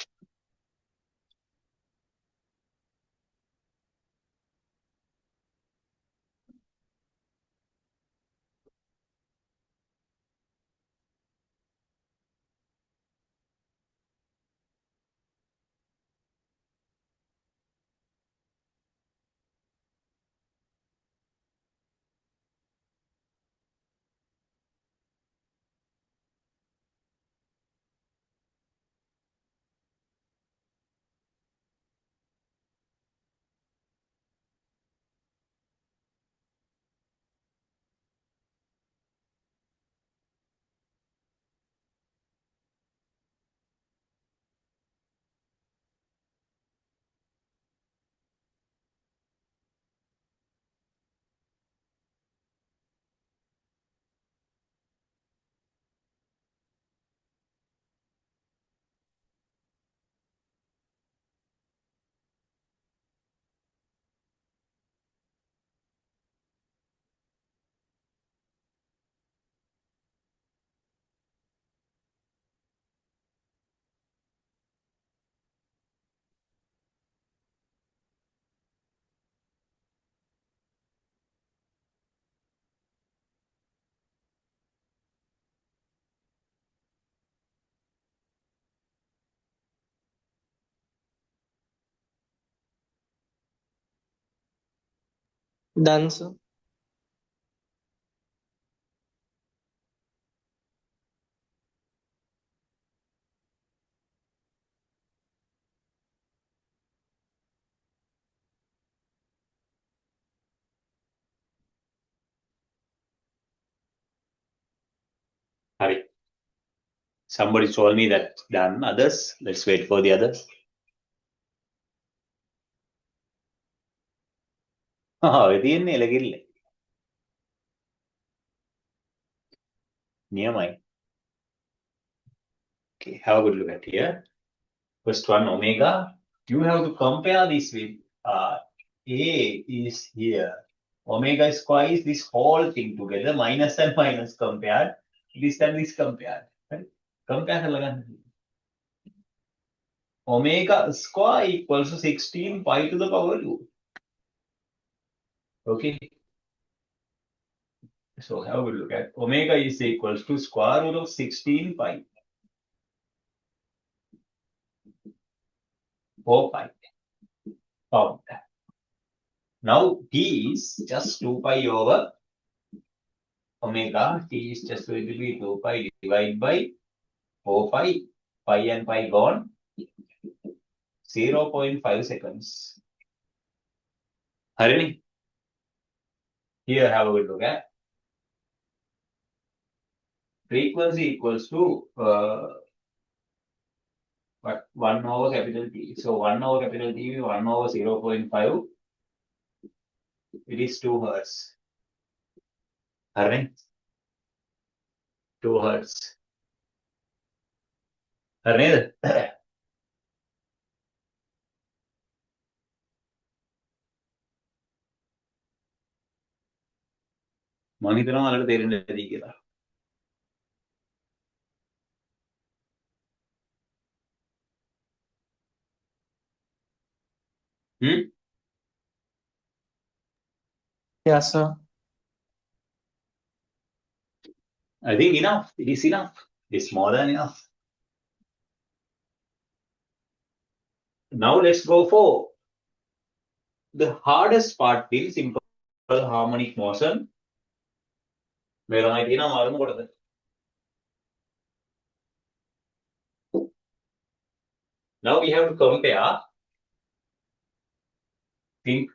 Done, sir. Hurry. Somebody told me that done. Others, let's wait for the others. තියෙන්නේ එලගිල්ල. නියමයි. Okay, have a good look at here. First one, omega. You have to compare this with A is here. Omega square is this whole thing together. Minus and minus compared. This and this compared. Right? Compare කරලා ගන්න. Omega square equals to 16 pi to the power 2. Okay. So have a look at omega is equals to square root of 16 pi. 4 pi. Found. Now t is just 2 pi over omega. T is just going to be 2 pi divided by 4 pi. Pi and pi gone. 0.5 seconds. Harini? Here have a look at. Frequency equals to But 1 over capital T. So 1 over capital T is 1 over 0.5. It is 2 hertz. Alright? 2 hertz. Alright? මම හිතනවා ඔයාලට තේරෙන්න ඇති කියලා. Yes, sir. I think enough. It is enough. It's more than enough. Now let's go for the hardest part in simple harmonic motion. Now we have to compare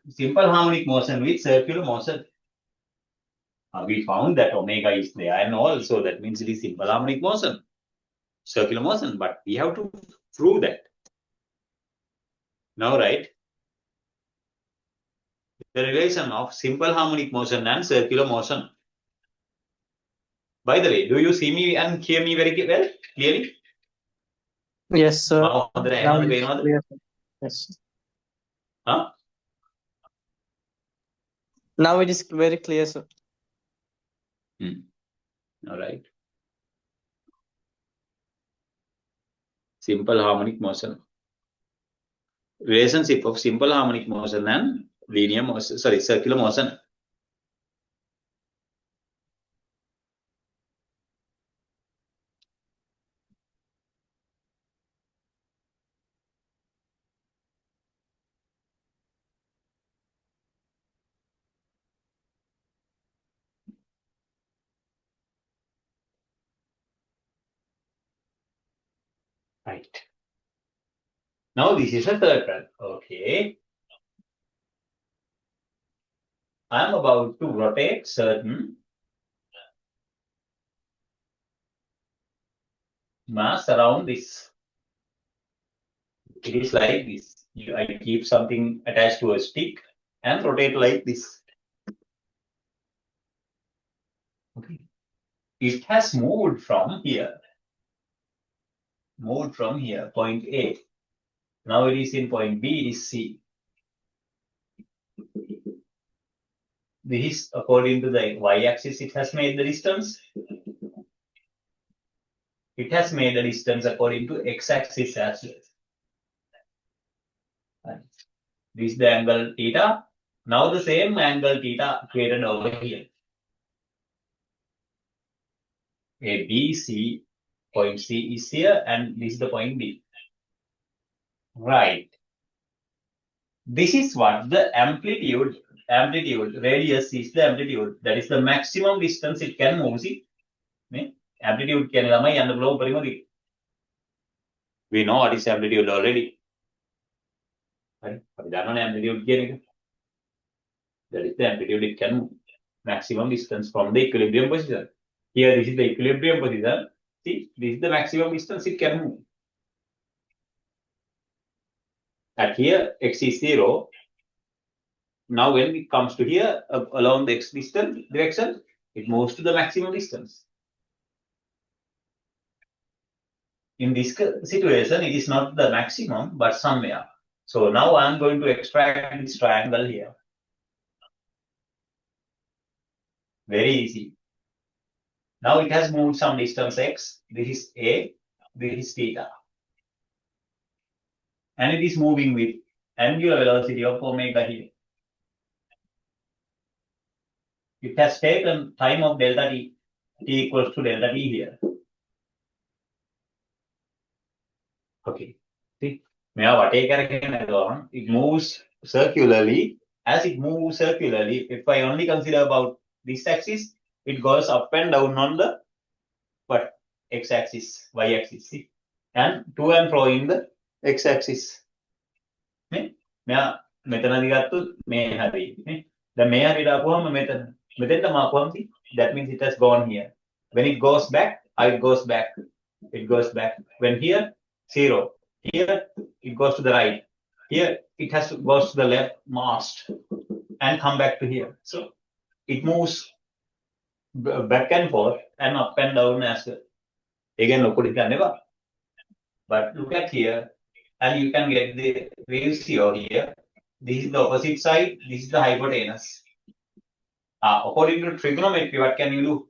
simple harmonic motion with circular motion. We found that omega is there, and also that means it is simple harmonic motion, circular motion, but we have to prove that. Now, right? The relation of simple harmonic motion and circular motion. By the way, do you see me and hear me very well, clearly? Yes, sir. Now it is clear, sir. Yes. Huh? Now it is very clear, sir. All right. Simple harmonic motion. Relationship of simple harmonic motion and linear motion, sorry, circular motion. Right. Now this is a circle. Okay. I am about to rotate certain mass around this. It is like this. I keep something attached to a stick and rotate like this. Okay. It has moved from here. Moved from here, point A. Now it is in point B, it is C. This is according to the y-axis, it has made the distance. It has made the distance according to x-axis as well. This is the angle theta. Now the same angle theta created over here. A, B, C, point C is here, and this is the point B. Right. This is what the amplitude, radius is the amplitude. That is the maximum distance it can move. See? Amplitude can we know what is amplitude already. Right? Amplitude that is the amplitude it can move. Maximum distance from the equilibrium position. Here, this is the equilibrium position. See, this is the maximum distance it can move. At here, x is 0. Now, when it comes to here, along the x distance direction, it moves to the maximum distance. In this situation, it is not the maximum, but somewhere. So now I am going to extract this triangle here. Very easy. Now it has moved some distance x. This is A, this is theta. And it is moving with angular velocity of omega here. It has taken time of delta t. T equals to delta t here. Okay. See, it moves circularly. As it moves circularly, if I only consider about this axis, it goes up and down on the x-axis, y-axis, see, and to and fro in the x-axis. That means it has gone here. When it goes back, it goes back. It goes back. When here, 0. Here it goes to the right. Here it has to goes to the left mast and come back to here. So it moves back and forth and up and down as well. Again, never. But look at here, and you can get the ratio here. This is the opposite side. This is the hypotenuse. According to trigonometry, what can you do?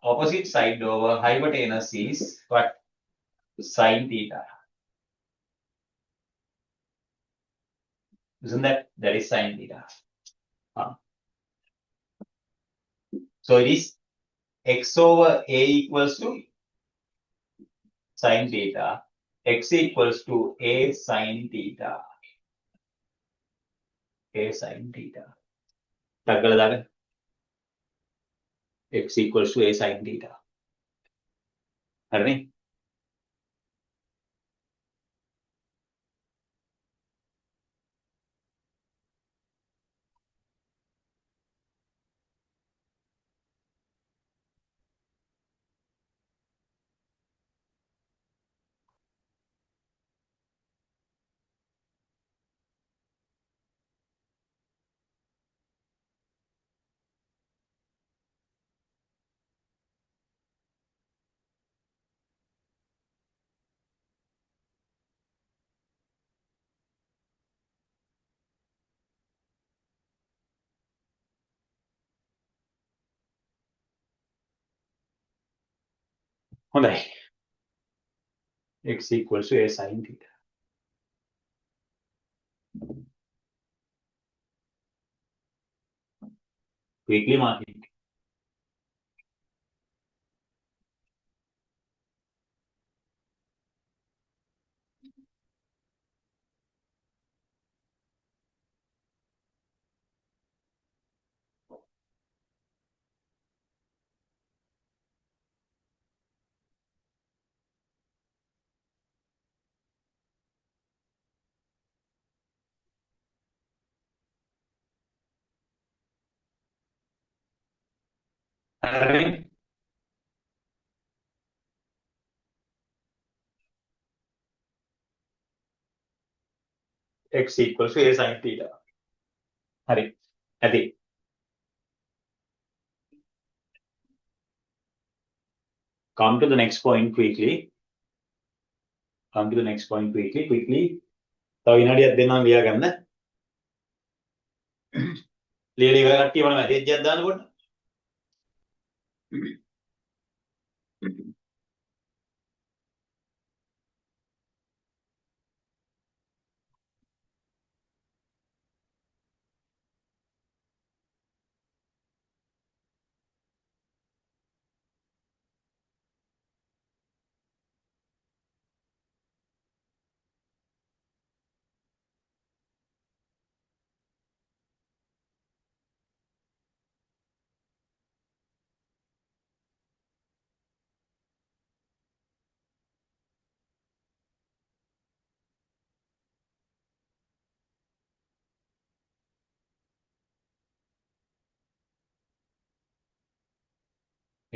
Opposite side over hypotenuse is what? Sine theta. Isn't that? That is sine theta. So it is x over a equals to sine theta. X equals to a sine theta. A sine theta. X equals to a sine theta. හරිනේ? හොඳයි. X equals to a sine theta. Quickly marking. හරිනේ? X equals to a sine theta. හරි. ඇති. Come to the next point quickly. Come to the next point quickly. තව විනාඩියක් දෙන්නම් ලියා ගන්න. ලියලා ඉවර කට්ටිය මොන මැසේජ් එකක් දාන්න පොඩ්ඩක්.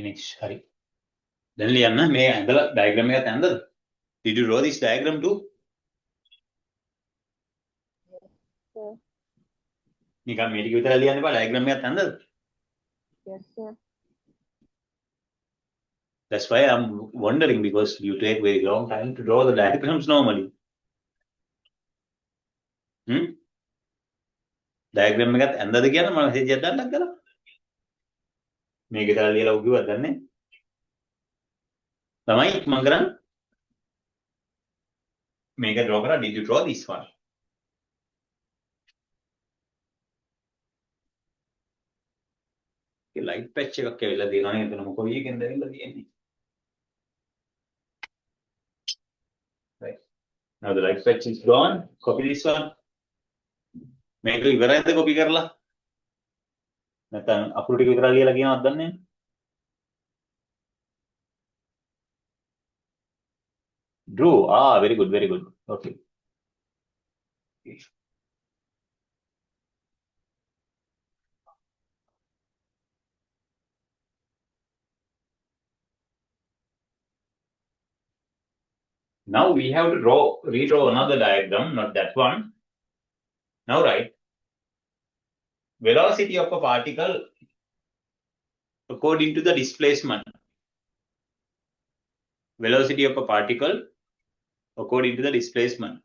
Finish. හරි. දැන් ලියන්න මේ ඇඳලා ඩයග්‍රෑම් එකත් ඇඳලා. Did you draw this diagram too? Sir. නිකන් මේ ටික විතර ලියන්න එපා ඩයග්‍රෑම් එකත් ඇඳලා. Yes, sir. That's why I'm wondering because you take very long time to draw the diagrams normally. Diagram එකත් ඇඳද කියන මම මෙසේජ් එකක් දාන්නත් කළා. මේක විතර ලියලා උගුවක් දන්නේ. ළමයි මම කරන්නේ මේක draw කරා. Did you draw this one? A light patch එකක් ඇවිල්ලා තියෙනවා නේද? එතන මොකෝ එකෙන්ද ඇවිල්ලා තියෙන්නේ? Right. Now the light patch is gone. Copy this one. මේක ඉවරයිද copy කරලා? නැත්නම් අකුරු ටික විතර ලියලා කියනවද දන්නේ නැහැ. Drew. Very good, very good. Okay. Now we have to redraw another diagram, not that one. Now write velocity of a particle according to the displacement. Velocity of a particle according to the displacement.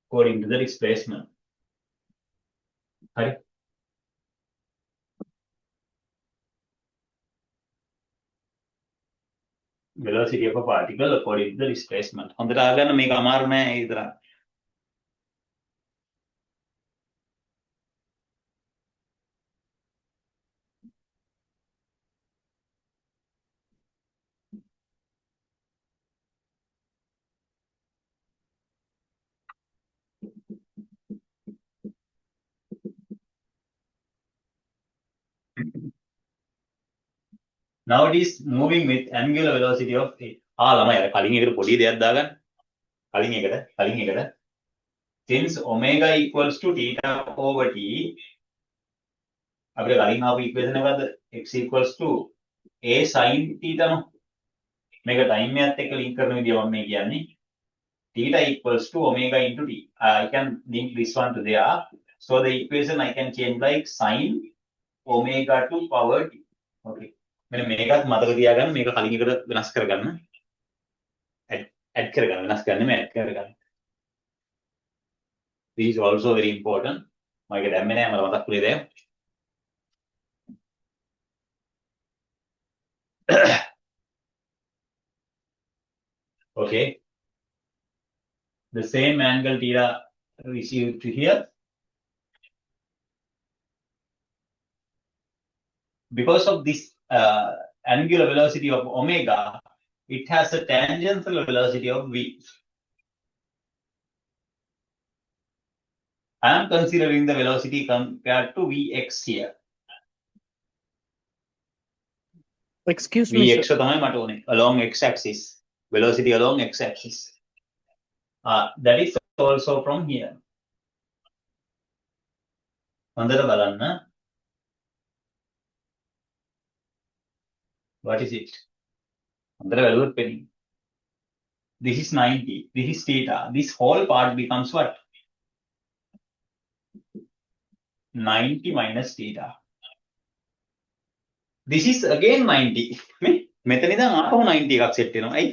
According to the displacement. Right? Velocity of a particle according to the displacement. හොඳට අහගන්න මේක අමාරු නෑ ඒ විතරක්. Now it is moving with angular velocity of a. ළමයි අර කලින් එකට පොඩි දෙයක් දාගන්න. කලින් එකට. Since omega equals to theta over t. අපිට කලින් ආපු equation එකද x equals to a sin theta නෝ. මේක time එකත් එක්ක link කරන විදිය මම මේ කියන්නේ. Theta equals to omega into t. I can link this one to there. So the equation I can change like sin omega to power t. Okay. මෙන්න මේකත් මතක තියාගන්න මේක කලින් එකට වෙනස් කරගන්න. add කරගන්න වෙනස් කරන්න මේ add කරගන්න. This is also very important. මම ඒක දැම්මේ නෑ මට මතක් වුණේ දැන්. Okay. The same angle theta received to here. Because of this angular velocity of omega, it has a tangential velocity of v. I am considering the velocity compared to vx here. Excuse me, vx sir. තමයි මට ඕනේ along x-axis. Velocity along x-axis. That is also from here. හොඳට බලන්න. What is it? හොඳට බැලුවොත් පෙනේ. This is 90. This is theta. This whole part becomes what? 90 minus theta. This is again 90. මෙතන ඉඳන් ආපහු 90 එකක් සෙට් වෙනවා. ඇයි?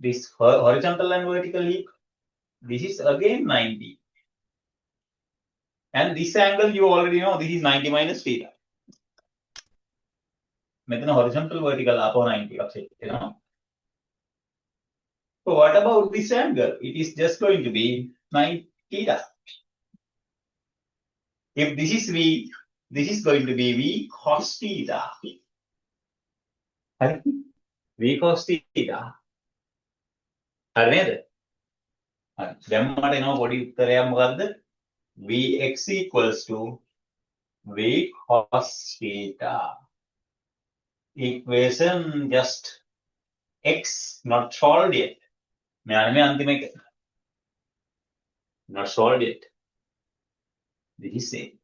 This horizontal and vertical leap. This is again 90. And this angle you already know. This is 90 minus theta. මෙතන horizontal vertical ආපහු 90 එකක් set වෙනවා. So what about this angle? It is just going to be 90 theta. If this is v, this is going to be v cos theta. v cos theta. හරි නේද? හරි. දැන් මට එනවා පොඩි උත්තරයක් මොකද්ද? vx equals to v cos theta. Equation just x not solved yet. මෙයානේ මේ අන්තිම එක. Not solved yet. This is same.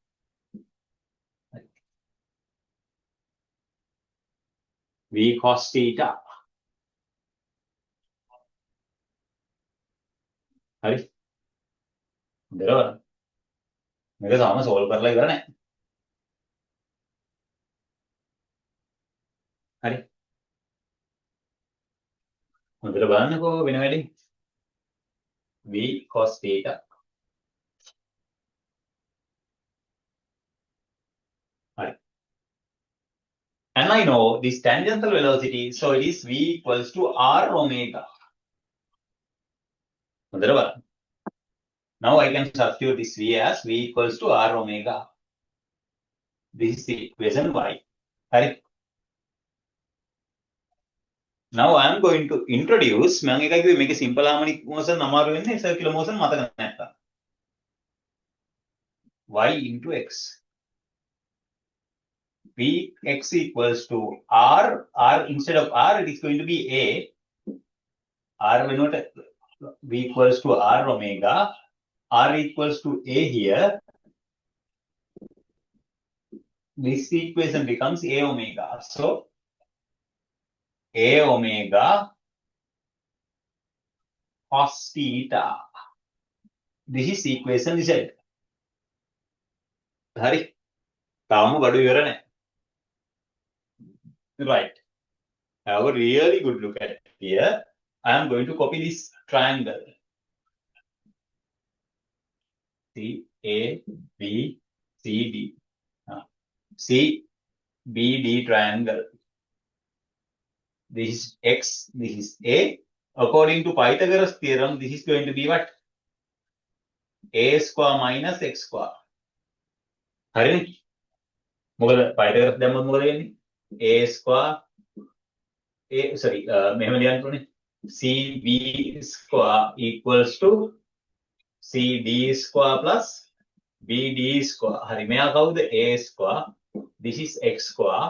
V cos theta. හරි. හොඳට මේක තාම solve කරලා ඉවර නැහැ. හරි. හොඳට බලන්නකෝ වෙන වැඩේ. V cos theta. හරි. And I know this tangential velocity, so it is v equals to r omega. හොඳට බලන්න. Now I can substitute this v as v equals to r omega. This is the equation y. හරි. Now I am going to introduce මම එකයි කිව්වේ මේකේ simple harmonic motion අමාරු වෙන්නේ circular motion මතක නැත්තම්. y into x. Vx equals to r instead of r it is going to be a. R වෙනුවට v equals to r omega. R equals to a here. This equation becomes a omega. So A omega cos theta. This is equation Z. හරි. තාම බඩු ඉවර නැහැ. Right. Have a really good look at it. Here, I am going to copy this triangle. C A B C D. C B D triangle. This is X, this is A. According to Pythagoras theorem, this is going to be what? A square minus X square. හරිනේ? මොකද Pythagoras දැම්මොත් මොකද වෙන්නේ? A square මෙහෙම ලියන්න ඕනේ. CB square equals to CD square plus BD square. හරි. මෙයා කවුද? A square. This is X square.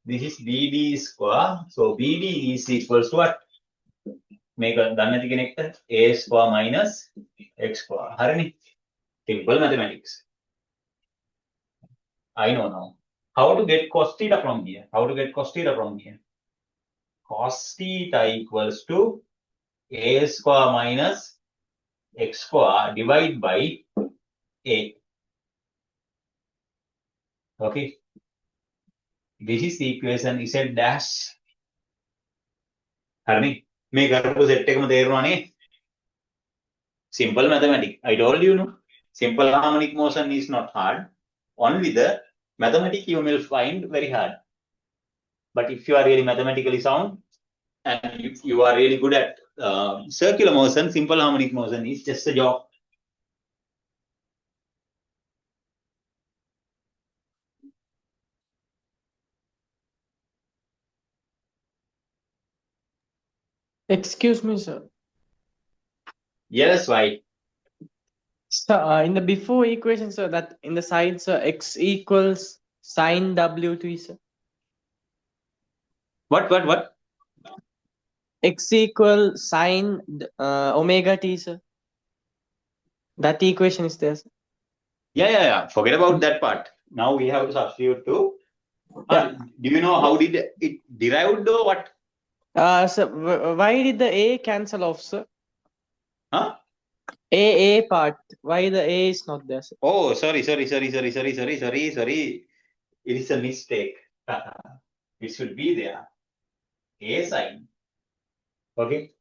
This is BD square. So BD is equals to what? මේක දන්නේ නැති කෙනෙක්ට A square minus X square. හරිනේ? Simple mathematics. I know now. How to get cos theta from here? How to get cos theta from here? Cos theta equals to A square minus X square divided by A. Okay. This is the equation Z dash. හරිනේ? මේ කරපු set එකම තේරුණානේ? Simple mathematics. I told you, no? Simple harmonic motion is not hard. Only the mathematics you will find very hard. But if you are really mathematically sound and if you are really good at circular motion, simple harmonic motion is just a joke. Excuse me, sir. Yes, why? So, in the before equation, sir, that in the side, sir, x equals sine WT, sir. What? X equal sine omega t, sir. That equation is there, sir. Yeah. Forget about that part. Now we have to substitute to. Yeah. Do you know how did it derived or what? Sir, why did the A cancel off, sir? Huh? A part. Why the A is not there, sir? Oh, sorry. It is a mistake. It should be there. A sign. Okay.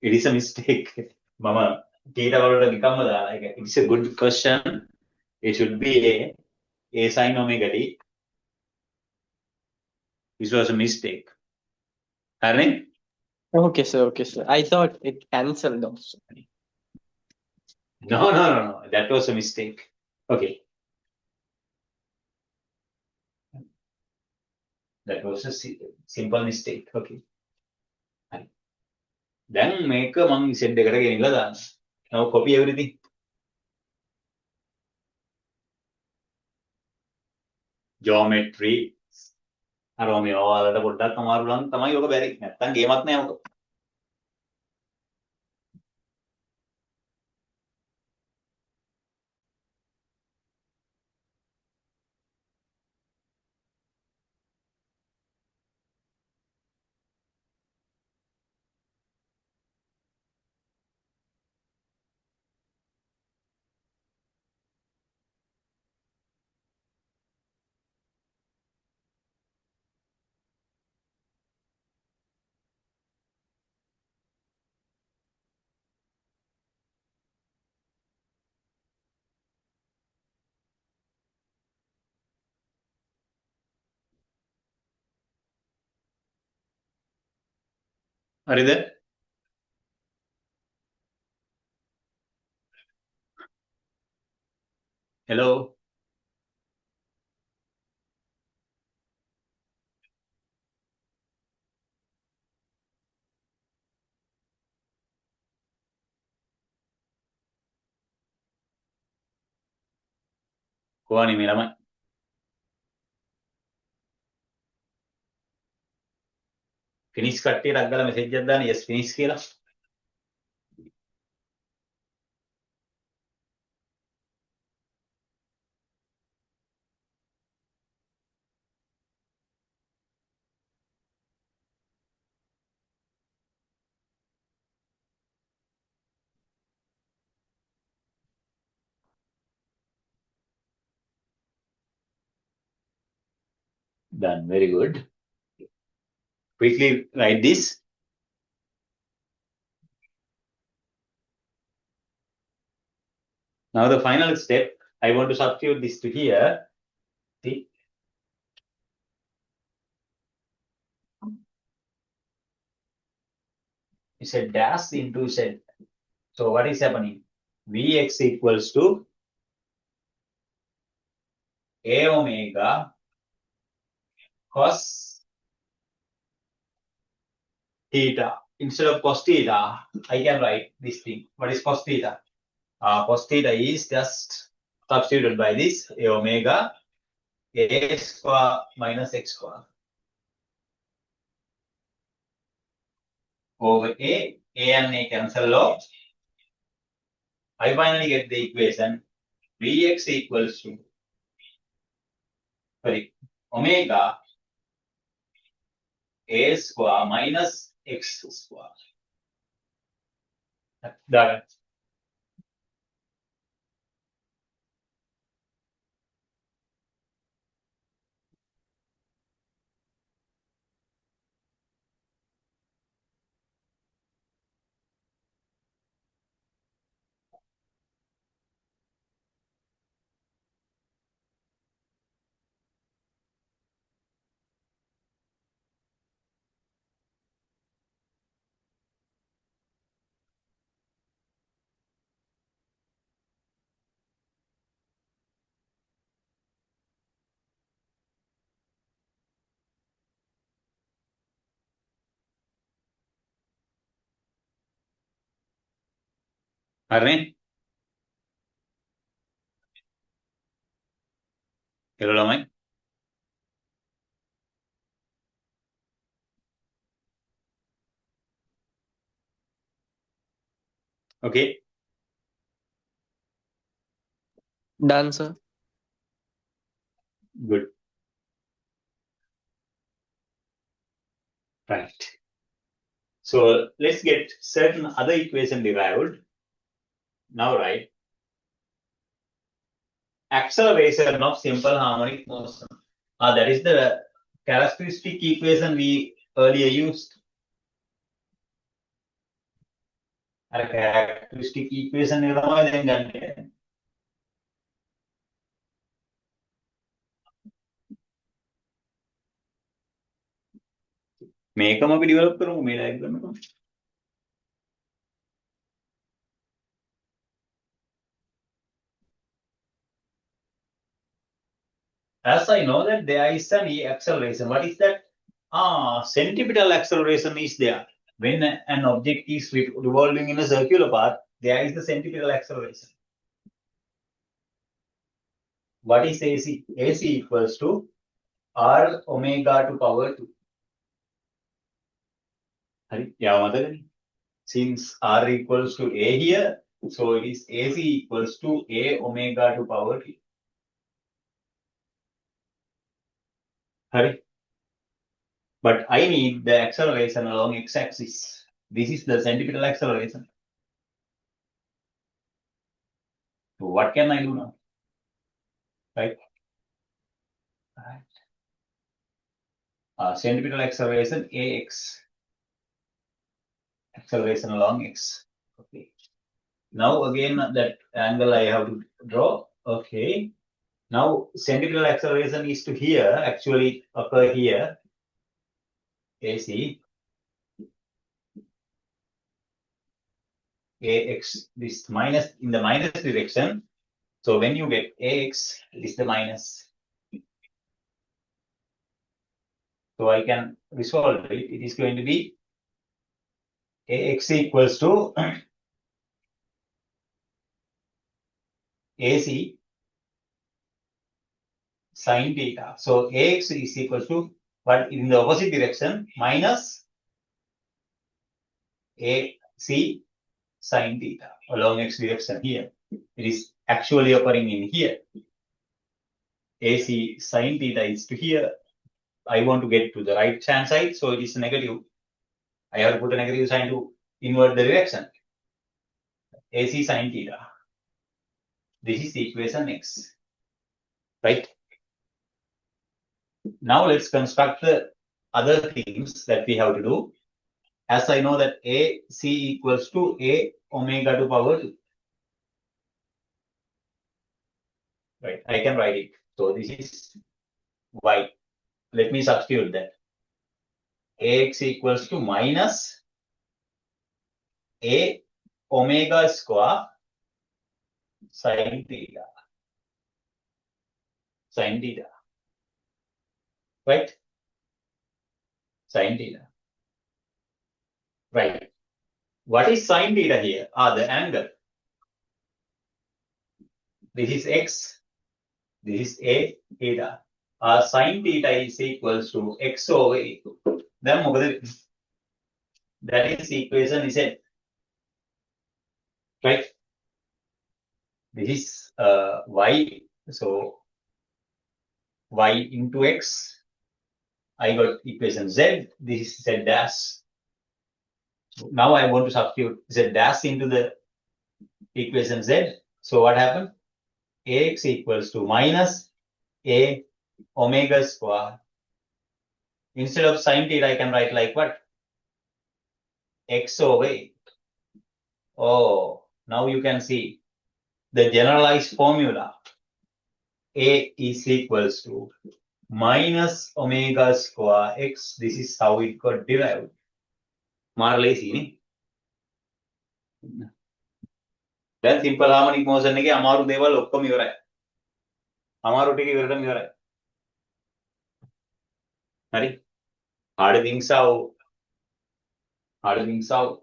It is a mistake. Mama, it's a good question. It should be A sin omega t. This was a mistake. Harry? Okay, sir. I thought it cancelled off, sir. No. That was a mistake. Okay. That was a simple mistake. Okay. Then make a mong set again. Now copy everything. Geometry. අරෝමේ ඔයාලට පොඩ්ඩක් අමාරු නම් තමයි ඔක බැරි. නැත්තම් ගේමක් නෑ ඔක. හරිද? Hello. කොහොනේ මේ ළමයි? ෆිනිෂ් කට්ටියට අග්ගලා මෙසේජ් එකක් දාන්න yes finish කියලා. Done. Very good. Quickly write this. Now the final step, I want to substitute this to here. See? It's a dash into Z. So what is happening? Vx equals to A omega cos theta. Instead of cos theta, I can write this thing. What is cos theta? Cos theta is just substituted by this A omega A square minus X square over A and A cancel off. I finally get the equation Vx equals to omega A square minus X square. Done. හරිනේ? Hello ළමයි. Okay. Done, sir. Good. Right. So let's get certain other equation derived. Now write acceleration of simple harmonic motion. That is the characteristic equation we earlier used. A characteristic equation එක තමයි දැන් ගන්න. මේකම අපි develop කරමු මේ diagram එක. As I know that there is an acceleration. What is that? Centripetal acceleration is there. When an object is revolving in a circular path, there is the centripetal acceleration. What is AC? AC equals to R omega to power 2. Since R equals to A here, so it is AC equals to A omega to power 2. But I need the acceleration along x-axis. This is the centripetal acceleration. So what can I do now? Right? Centripetal acceleration AX. Acceleration along x. Okay. Now again that angle I have to draw. Okay. Now centripetal acceleration is to here, actually occur here. AC. AX, this minus in the minus direction. So when you get AX, it is the minus. So I can resolve it. It is going to be AX equals to AC sine theta. So AX is equal to, but in the opposite direction, minus AC sine theta along x direction here. It is actually occurring in here. AC sine theta is to here. I want to get to the right hand side, so it is negative. I have to put a negative sign to invert the direction. AC sine theta. This is the equation X. Right? Now let's construct the other things that we have to do. As I know that AC equals to A omega to power 2. Right, I can write it. So this is Y. Let me substitute that. AX equals to minus A omega square sin theta. Sin theta. Right? Sin theta. Right. What is sin theta here? The angle. This is X. This is A theta. Sin theta is equals to X over A. Then that is equation Z. Right? This is Y. So Y into X. I got equation Z. This is Z dash. Now I want to substitute Z dash into the equation Z. So what happened? AX equals to minus A omega square. Instead of sin theta, I can write like what? X over A. Oh, now you can see the generalized formula. A is equals to minus omega square X. This is how it got derived. Marley, දැන් simple harmonic motion එකේ අමාරු දේවල් ඔක්කොම ඉවරයි. අමාරු ටික ඉවරටම ඉවරයි. හරි? hard things out. Hard things out.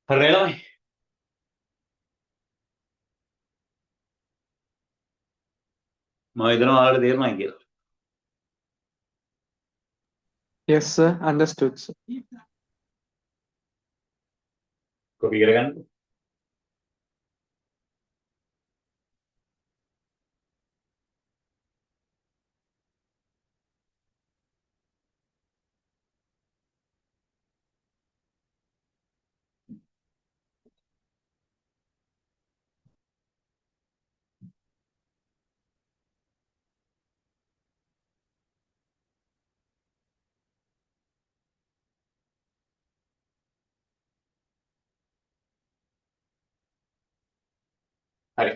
හරි නේද? මම හිතනවා ඔයාලට තේරුණායි කියලා. Yes, sir. Understood, sir. Copy කරගන්න. හරි.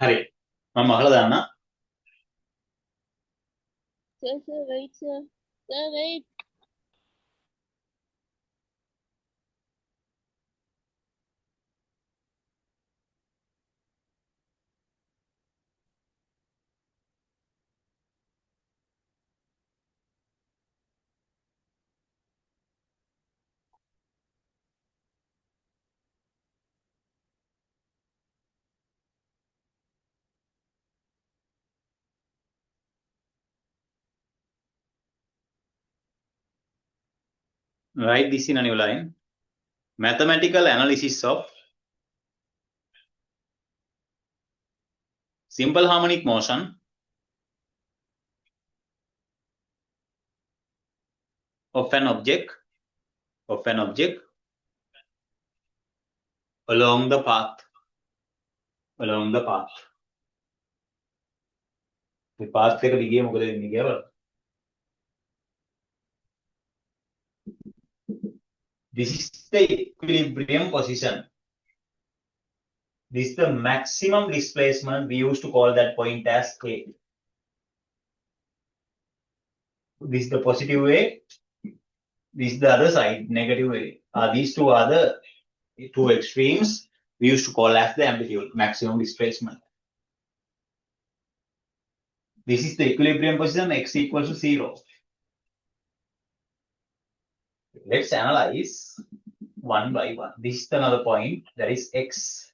හරි. මම අහලා දාන්න. Sir, wait, sir. Sir, wait. Write this in a new line. Mathematical analysis of simple harmonic motion of an object along the path. The path එක දිගේ මොකද වෙන්නේ කියලා බලන්න. This is the equilibrium position. This is the maximum displacement. We used to call that point as A. This is the positive way. This is the other side, negative. These two are the two extremes we used to call as the amplitude, maximum displacement. This is the equilibrium position, x equals to 0. Let's analyze one by one. This is another point, that is x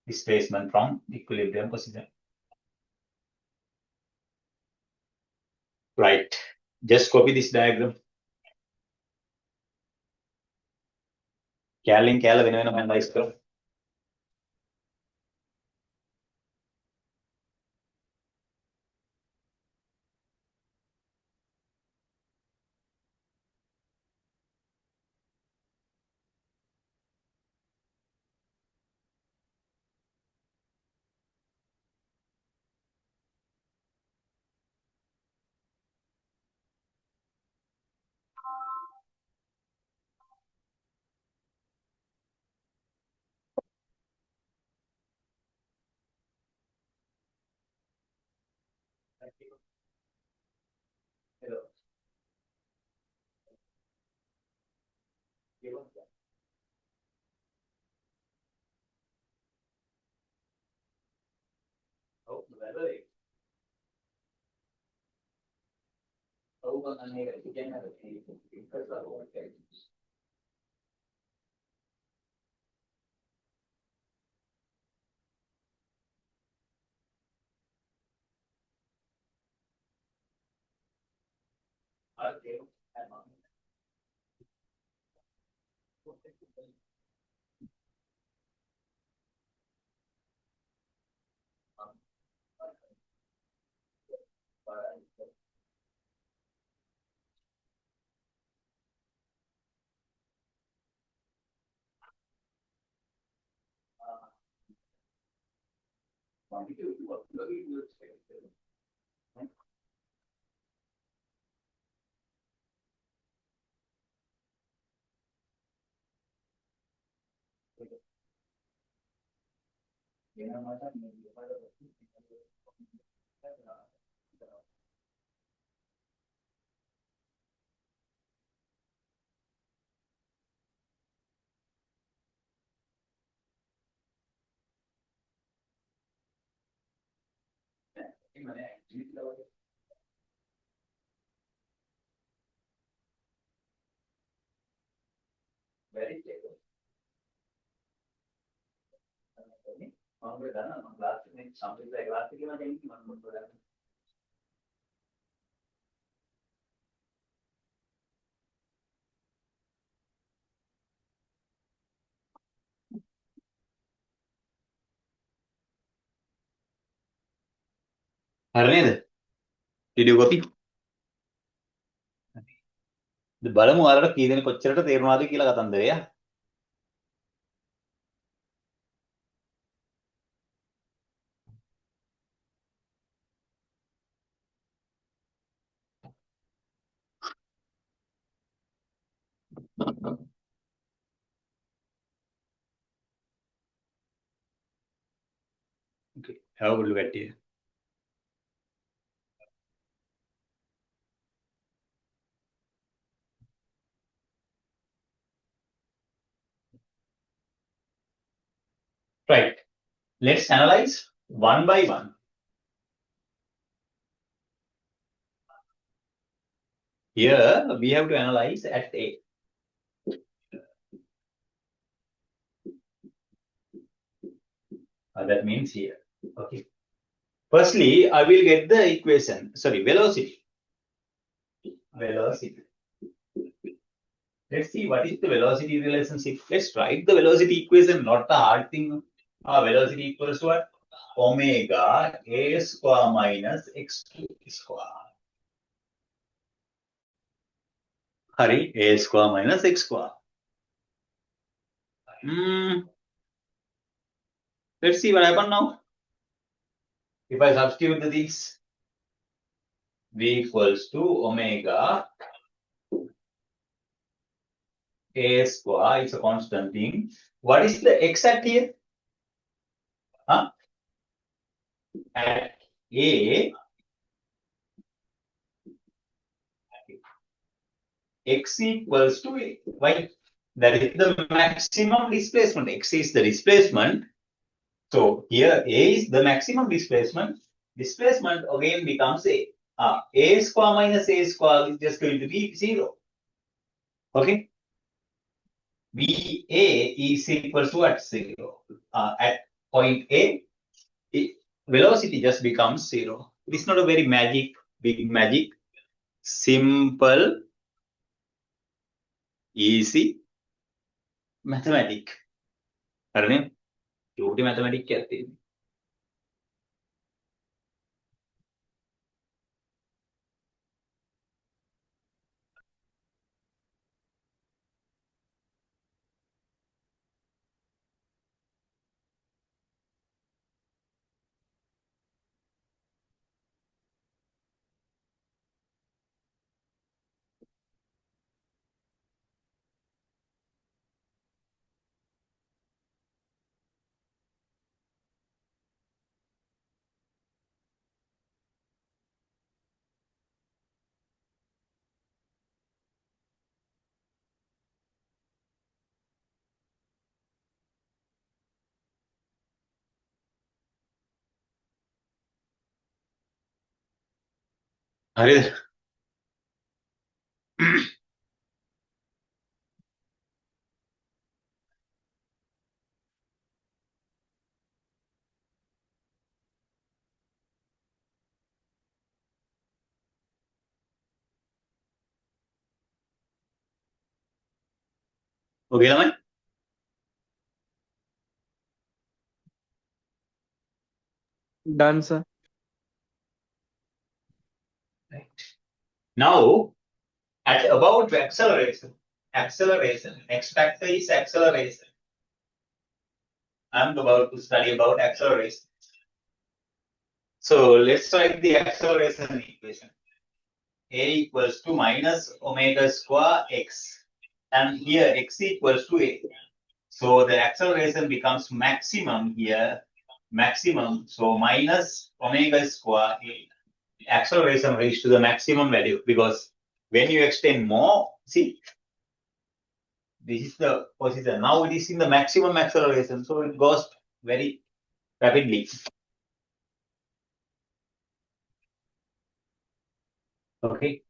displacement from equilibrium position. Right. Just copy this diagram. කැලෙන් කැල වෙන වෙනම analyze කරමු. හරි නේද? Did you copy? බලමු අරට කී දෙනෙක් කොච්චරට තේරුණාද කියලා කතන්දරය. Okay, have a good look at it. Right. Let's analyze one by one. Here we have to analyze at A. That means here. Okay. Firstly, I will get the equation. Sorry, velocity. Velocity. Let's see what is the velocity relationship. Let's write the velocity equation, not a hard thing. Velocity equals to what? Omega A square minus x2 square. Hurry, A square minus x square. Let's see what happened now. If I substitute this, V equals to omega A square is a constant thing. What is the x at here? At A, x equals to a. Why? That is the maximum displacement. X is the displacement. So here a is the maximum displacement. Displacement again becomes a. A square minus a square is just going to be 0. Okay. VA is equal to at 0. At point A, velocity just becomes 0. It is not a very big magic. Simple, easy mathematic. හරිනේ? චූටි mathematic එකක් තියෙනවා. හරිද? Okay ළමයි? Done, sir. Right. Now, at about acceleration, next factor is acceleration. I'm about to study about acceleration. So let's write the acceleration equation. A equals to minus omega square x. And here x equals to a. So the acceleration becomes maximum here. Maximum. So minus omega square a. Acceleration reaches to the maximum value because when you extend more, see, this is the position. Now it is in the maximum acceleration. So it goes very rapidly. Okay.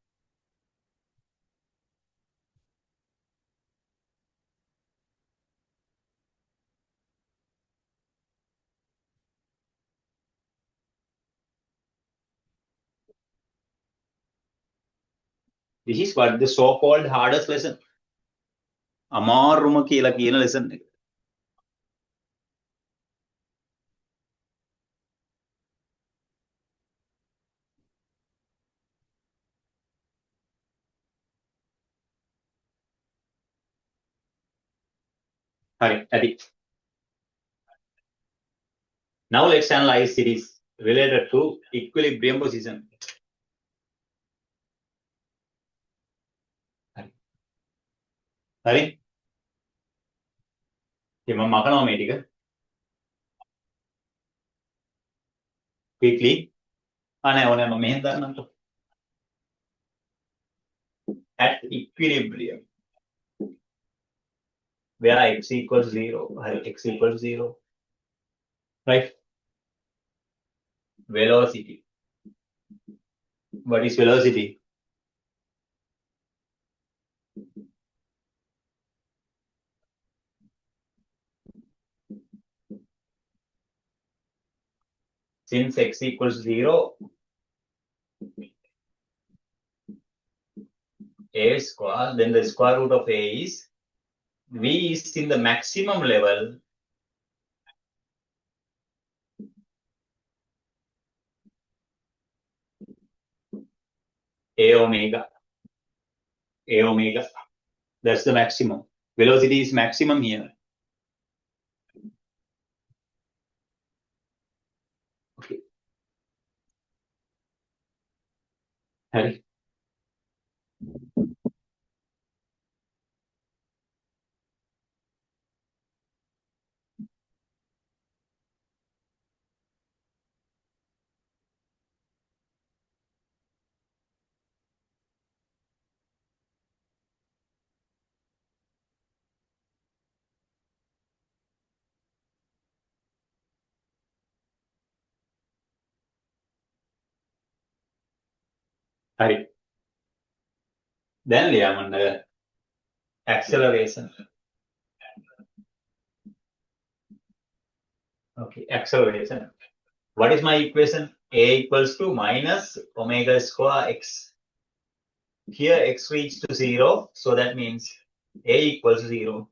This is what the so-called hardest lesson. අමාරුම කියලා කියන lesson එක. හරි, ඇති. Now let's analyze it is related to equilibrium position. හරි. ඉතින් මම මකනවා මේ ටික. Quickly. නෑ ඕනේ මම මෙහෙන් දාන්නම්කෝ. At equilibrium, where x equals 0, x equals 0, right? Velocity. What is velocity? Since x equals 0, a square, then the square root of a is v is in the maximum level. A omega. That's the maximum. Velocity is maximum here. Okay. Harry. හරි. දැන් ලියන්න acceleration. Okay, acceleration. What is my equation? A equals to minus omega square x. Here x reaches to 0, so that means A equals to 0.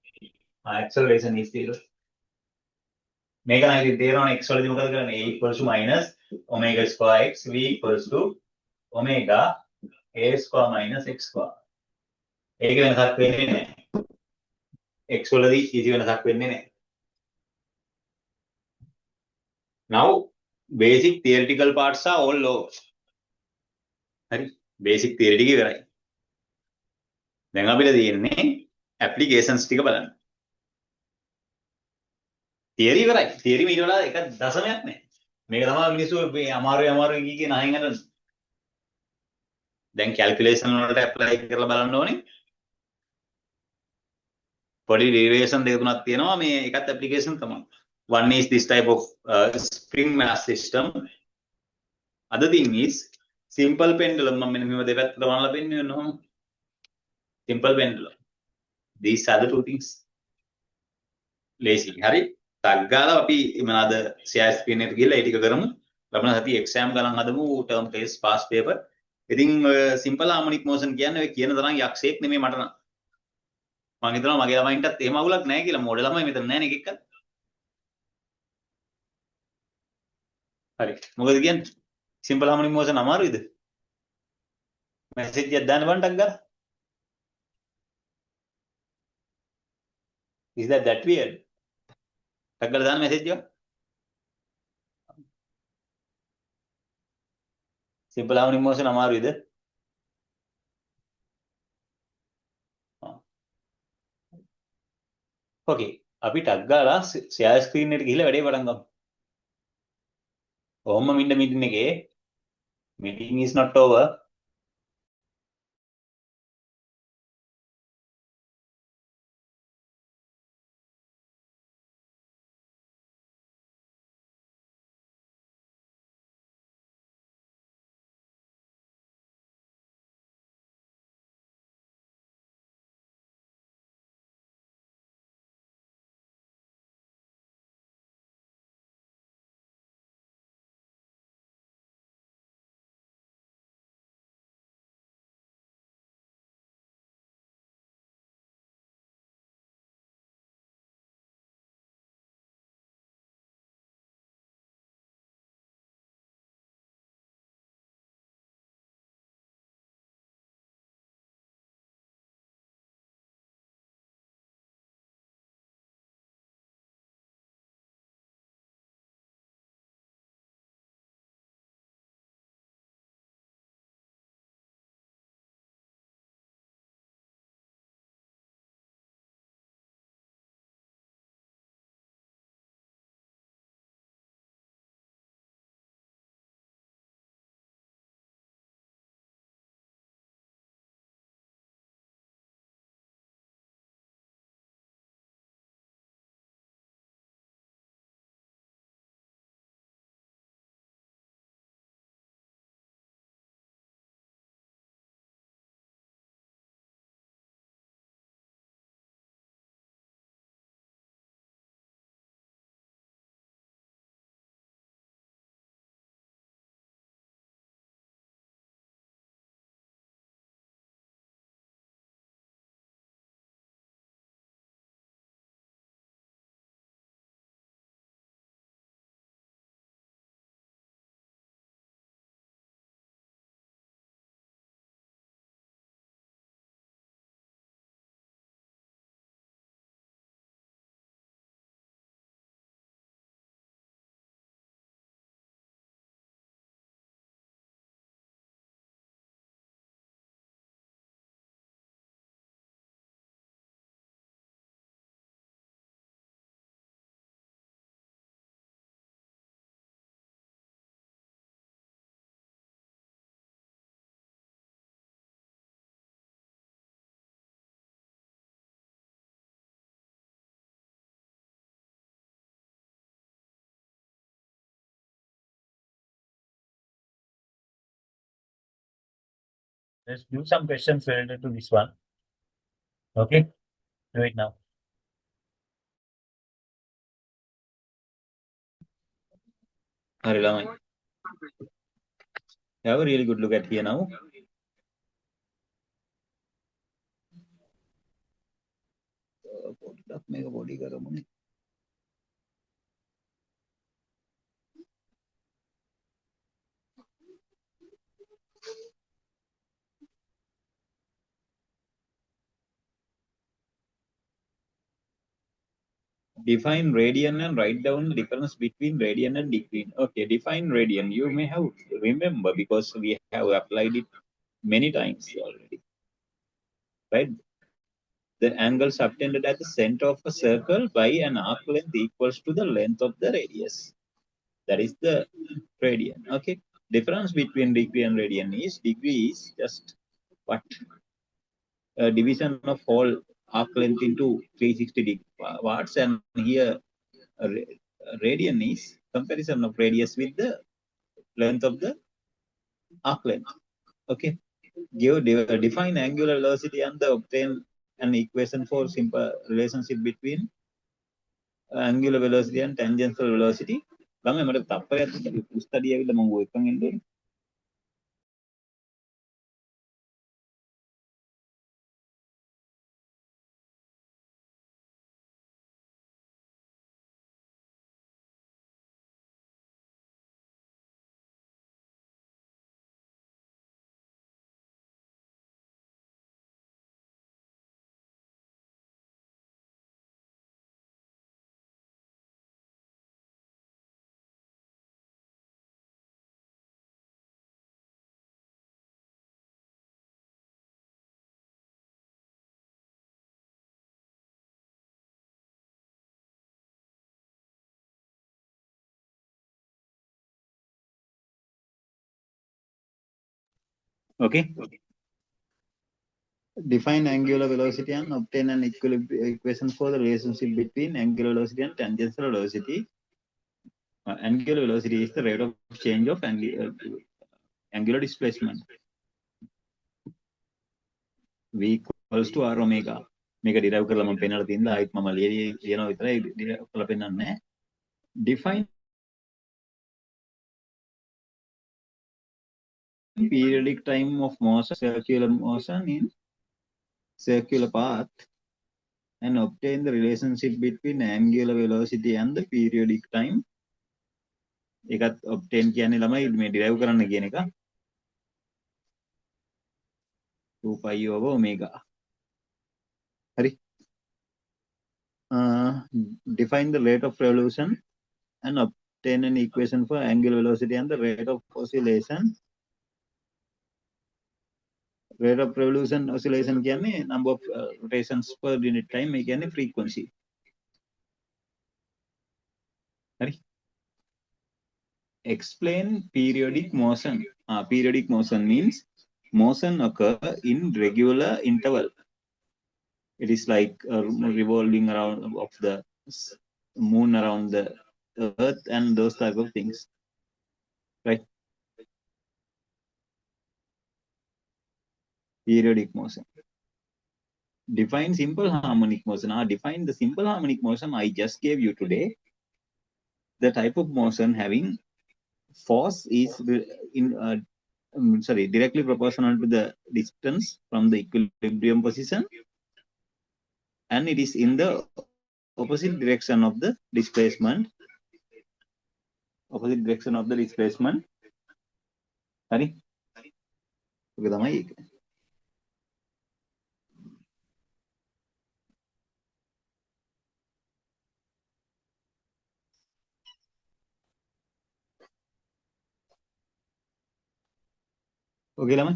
Acceleration is 0. මේක නම් ඉතින් තේරෙනවනේ x වලදී මොකද කරන්නේ? A equals to minus omega square x, v equals to omega a square minus x square. ඒක වෙනසක් වෙන්නේ නැහැ. x වලදී කිසි වෙනසක් වෙන්නේ නැහැ. Now basic theoretical parts are all over. හරි. basic theory ටික ඉවරයි. දැන් අපිට තියෙන්නේ applications ටික බලන්න. theory ඉවරයි. theory ඊට වඩා එක දශමයක් නැහැ. මේක තමයි මිනිස්සු මේ අමාරු කී නහයෙන් හදන්නේ. දැන් calculation වලට apply කරලා බලන්න ඕනේ. පොඩි derivation දෙක තුනක් තියෙනවා. මේ එකත් application තමයි. One is this type of spring mass system. Other thing is simple pendulum. මම මෙන්න මේව දෙපැත්තට වනලා පෙන්නනවා. Simple pendulum. These are the two things. Lazy. හරි. ටක් ගාලා අපි මොනවාද share screen එකට ගිහලා ඒ ටික කරමු. ලබන සතියේ exam ගණන් හදමු term test pass paper. ඉතින් simple harmonic motion කියන්නේ ඔය කියන තරම් යක්ෂයෙක් නෙමෙයි මට නම්. මම හිතනවා මගේ ළමයින්ටත් එහෙම අවුලක් නැහැ කියලා. මෝඩ ළමයි මෙතන නැහැ නේ එකෙක්වත්. හරි. මොකද කියන්නේ? simple harmonic motion අමාරුයිද? message එකක් දාන්න බං ටක් ගාලා. Is that weird? ටක් ගාලා දාන්න message එක. simple harmonic motion අමාරුයිද? Okay. අපි ටක් ගාලා share screen එකට ගිහලා වැඩේ පටන් ගමු. ඔහොම meeting එකේ meeting is not over. Let's do some questions related to this one. Okay, do it now. හරි ළමයි. Have a really good look at here now. පොඩ්ඩක් මේක පොඩි කරමුනේ. Define radian and write down the difference between radian and degree. Okay, define radian. You may have remember because we have applied it many times already. Right? The angles obtained at the center of a circle by an arc length equals to the length of the radius. That is the radian. Okay. Difference between degree and radian is degree is just what? A division of whole arc length into 360 watts, and here radian is comparison of radius with the length of the arc length. Okay. Define angular velocity and obtain an equation for simple relationship between angular velocity and tangential velocity. ළමයි මට තප්පරයක් තිබ්බ study ඇවිල්ලා මම ඔය එකෙන් එන්නේ. Okay. Define angular velocity and obtain an equation for the relationship between angular velocity and tangential velocity. Angular velocity is the rate of change of angular displacement. V equals to R omega. මේක derive කරලා මම පෙන්නලා තියෙනවා. ආයිත් මම ලියනවා විතරයි derive කරලා පෙන්නන්නේ. Define periodic time of motion, circular motion in circular path, and obtain the relationship between angular velocity and the periodic time. ඒකත් obtain කියන්නේ ළමයි මේ derive කරන්න කියන එක. 2 pi over omega. හරි. Define the rate of revolution and obtain an equation for angular velocity and the rate of oscillation. Rate of revolution oscillation කියන්නේ number of rotations per unit time. මේ කියන්නේ frequency. හරි. Explain periodic motion. Periodic motion means motion occur in regular interval. It is like revolving around of the moon around the earth and those type of things, right? Periodic motion. Define simple harmonic motion. Define the simple harmonic motion I just gave you today. The type of motion having force is directly proportional to the distance from the equilibrium position, and it is in the opposite direction of the displacement. Opposite direction of the displacement. Hari? Okay, තමයි ඒක. Okay, ළමයි.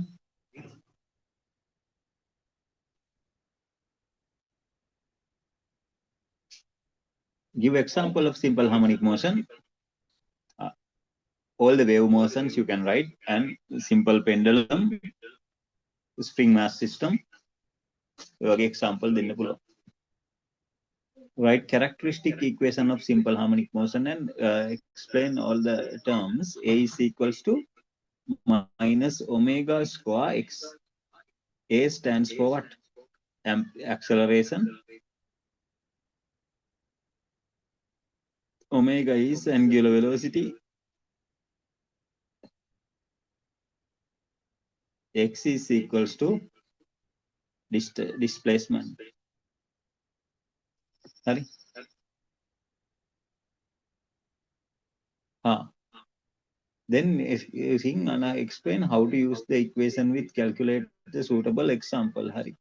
Give example of simple harmonic motion. All the wave motions you can write, and simple pendulum, spring mass system. Okay, example දෙන්න පුළුවන්. Write characteristic equation of simple harmonic motion and explain all the terms. A is equals to minus omega square x A stands for what? Acceleration. Omega is angular velocity. X is equals to displacement. Sorry. Then if you think Anna explain how to use the equation with calculate the suitable example. Hari.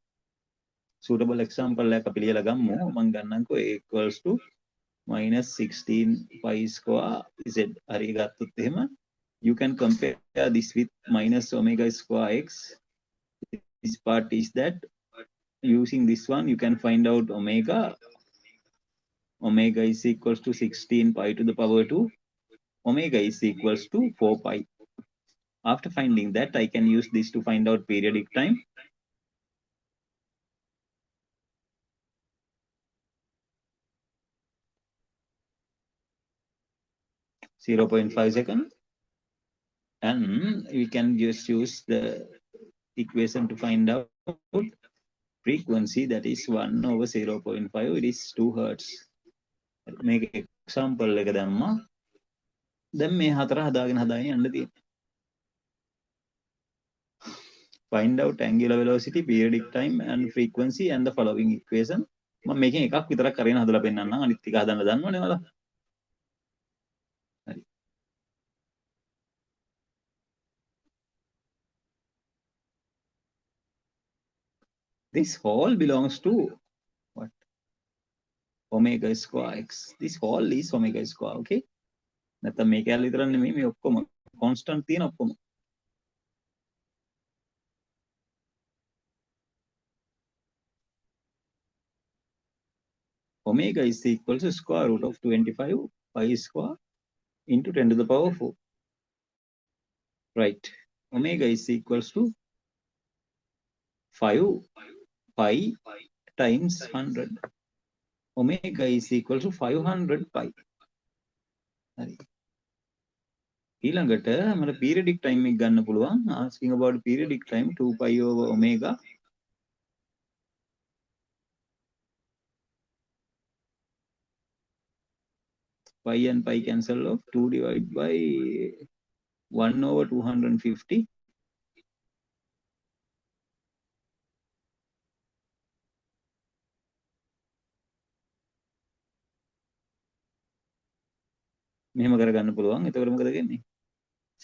Suitable example like අපි ලියලා ගමු. මම ගන්නම්කෝ A equals to minus 16 pi square z. හරි ගත්තොත් එහෙම you can compare this with minus omega square x. This part is that using this one you can find out omega. Omega is equals to 16 pi to the power 2. Omega is equals to 4 pi. After finding that, I can use this to find out periodic time. .5 second. And we can just use the equation to find out frequency, that is 1 over 0.5. It is 2 hertz. Make example like that. Then me hatara hadaගෙන යන්න තියෙනවා. Find out angular velocity, periodic time and frequency and the following equation. මම මේකෙන් එකක් විතරක් කරගෙන හදලා පෙන්නන්නම්. අනිත් ටික හදන්න දන්නවනේ ඔයාලා. හරි. This whole belongs to what? Omega square x. This whole is omega square, okay? නැත්නම් මේක ඇල්ල විතරක් නෙමෙයි මේ ඔක්කොම constant තියෙන ඔක්කොම. Omega is equal to square root of 25 pi square into 10 to the power 4. Right. Omega is equals to 5 pi times 100. Omega is equal to 500 pi. ඊළඟට මට periodic time එක ගන්න පුළුවන්. Asking about periodic time 2 pi over omega. Pi and pi cancel off. 2 divided by 1 over 250. මෙහෙම කරගන්න පුළුවන්. එතකොට මොකද වෙන්නේ?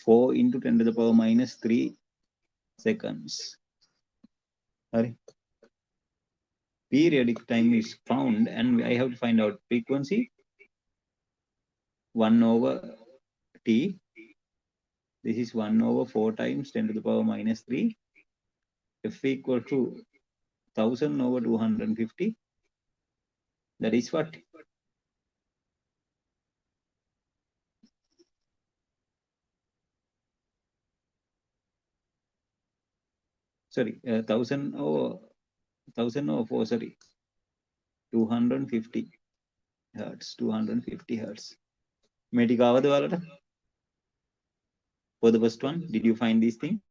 4 into 10 to the power minus 3 seconds. Hurry. Periodic time is found and I have to find out frequency 1 over t. This is 1 over 4 times 10 to the power minus 3. F equal to 1000 over 250. That is what? Sorry, 1000 over 4, sorry, 250 hertz, 250 hertz. Medic for the first one, did you find these things?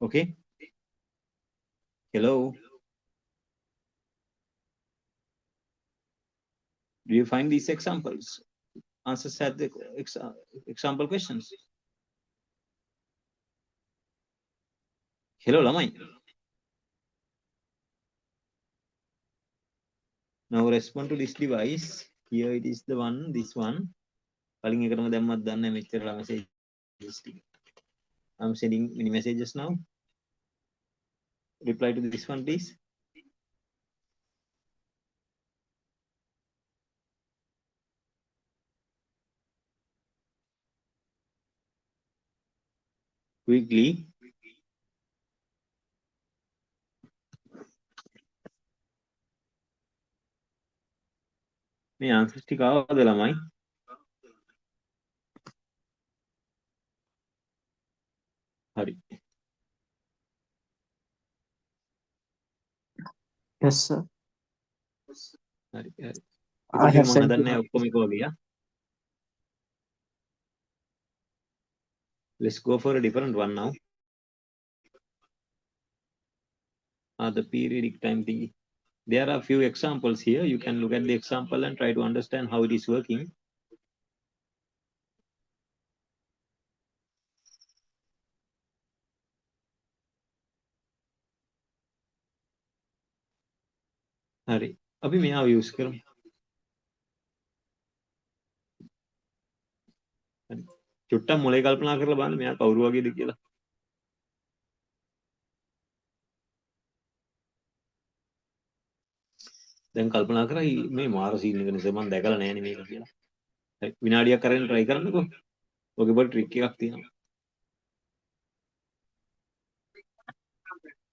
Okay. Hello. Do you find these examples? Answers at the example questions. Hello, lamai. Now respond to this device. Here it is the one, this one. කලින් එකටම දැම්මත් දන්නේ මෙච්චර messages ටික. I'm sending many messages now. Reply to this one, please. Quickly. මේ answers ටික ආවද ළමයි? හරි. Yes, sir. හරි හරි. I එතකොට have මම sent හදන්නේ you. ඔක්කොම එක වගේ. Let's go for a different one now. The periodic time thingy. There are a few examples here. You can look at the example and try to understand how it is working. හරි. අපි මෙයාව use කරමු. හරි. චුට්ටක් මොලේ කල්පනා කරලා බලන්න මෙයා කවුරු වගේද කියලා. දැන් කල්පනා කරා මේ මාර සීන් එක නිසා මම දැකලා නැහැ නේ මේක කියලා. හරි. විනාඩියක් කරගෙන try කරන්නකෝ. ඔගේ පොඩි trick එකක් තියෙනවා.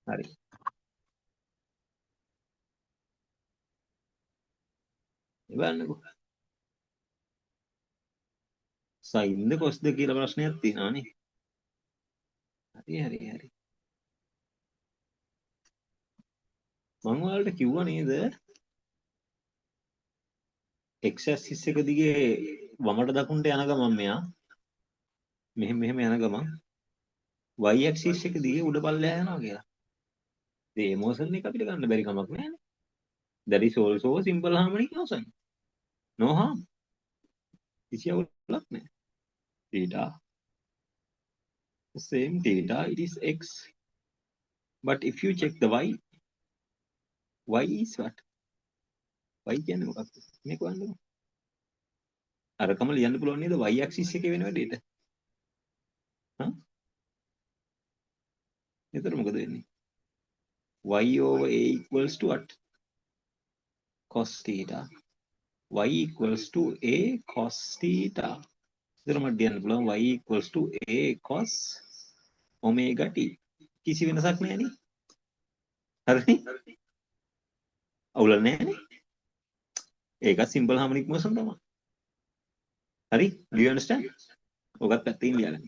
හරි. බලන්නකෝ. sin ද cos ද කියලා ප්‍රශ්නයක් තියෙනවානේ. හරි හරි හරි. මම ඔයාලට කිව්වා නේද? x axis එක දිගේ වමට දකුණට යන ගමන් මෙයා මෙහෙම යන ගමන් y axis එක දිගේ උඩ පල්ලෙහා යනවා කියලා. ඒ motion එක අපිට ගන්න බැරි කමක් නැහැ. That is also a simple harmonic motion. No harm. කිසි අවුලක් නැහැ. Theta. Same theta, it is x. But if you check the y is what? y කියන්නේ මොකක්ද? මේක වන්නකො. අරකම ලියන්න පුළුවන් නේද y axis එකේ වෙන වැඩේට? හා? එතකොට මොකද වෙන්නේ? y over a equals to what? Cos theta. Y equals to a cos theta. එතකොට මට ලියන්න පුළුවන් y equals to a cos omega t. කිසි වෙනසක් නැහැ නේ. හරිනේ? අවුල නැහැ නේ. ඒක simple harmonic motion තමයි. හරි? Do you understand? ඔකත් පැත්තකින් ලියගන්න.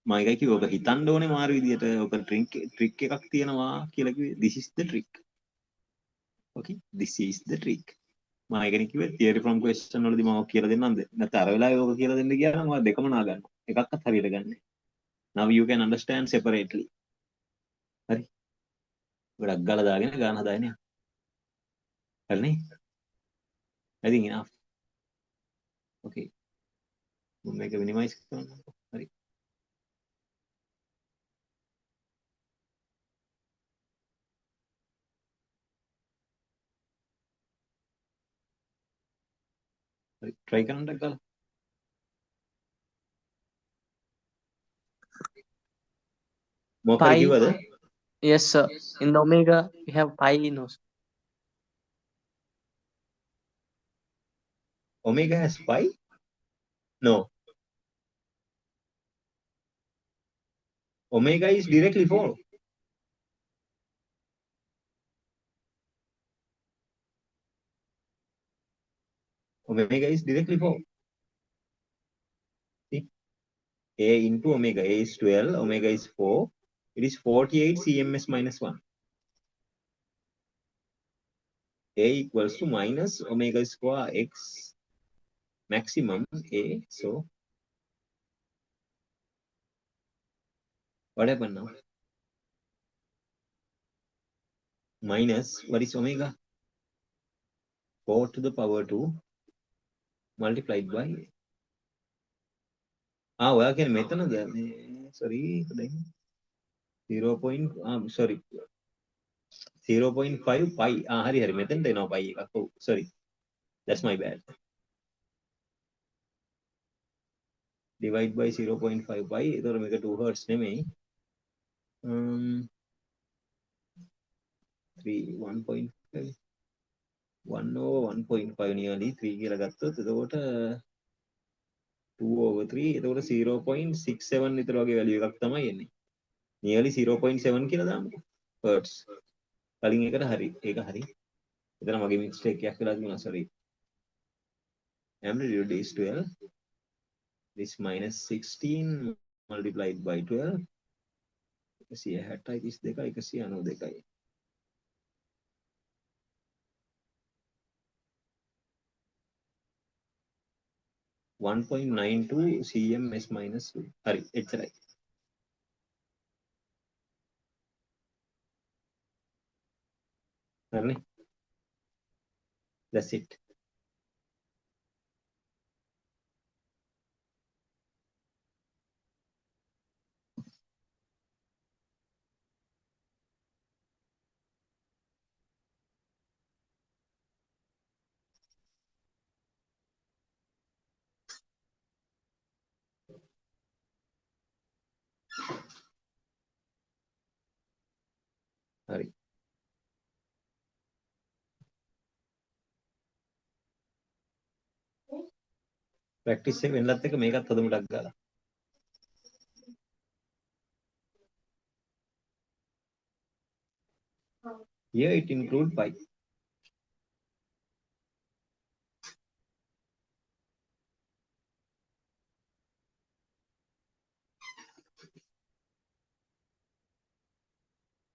මම එකයි කිව්ව ඔක හිතන්න ඕනේ මාරු විදියට ඔක ට්‍රික් එකක් තියෙනවා කියලා කිව්වේ. This is the trick. Okay? This is the trick. මම ඒකනේ කිව්වේ theory from question වලදී මම ඔක කියලා දෙන්නම්ද? නැත්නම් අර වෙලාවේ ඔක කියලා දෙන්න ගියා නම් ඔයා දෙකම නා ගන්න. එකක්වත් හරියට ගන්න. Now you can understand separately. හරි? ගොඩක් ගාලා දාගෙන ගාන හදාගෙන යන්න. හරිනේ? I think enough. Okay. මම මේක minimize කරනවා. හරි. හරි. try කරන්න ගාලා. මොකක්ද Pi. කිව්වද? Yes, sir. In the omega, we have pi in us. Omega has pi? No. Omega is directly 4. Omega is directly 4. See? A into omega. A is 12. Omega is 4. It is 48 cms minus 1. A equals to minus omega square x maximum A. So, what happened now? Minus, what is omega? 4 to the power 2 multiplied by ඔයා කියන්නේ මෙතනද මේ sorry 0.5 pi හරි මෙතනට එනවා pi එකක් ඔව් sorry that's my bad divide by 0.5 pi ඒතර මේක 2 hertz නෙමෙයි 3 1.5 1 over 1.5 nearly 3 කියලා ගත්තොත් එතකොට 2 over 3 එතකොට 0.67 විතර වගේ වැලියු එකක් තමයි එන්නේ. nearly 0.7 කියලා දාමුකෝ. hertz. කලින් එකට හරි. ඒක හරි. එතන මගේ mistake එකක් වෙලා තිබුණා sorry. amplitude is 12. This minus 16 multiplied by 12. 162 192. 1.92 cm s minus 2 හරි එච්චරයි හරිනේ that's it හරි ප්‍රැක්ටිස් එක වෙනලත් එක මේකත් හදමු ඩක් ගාලා here it include pi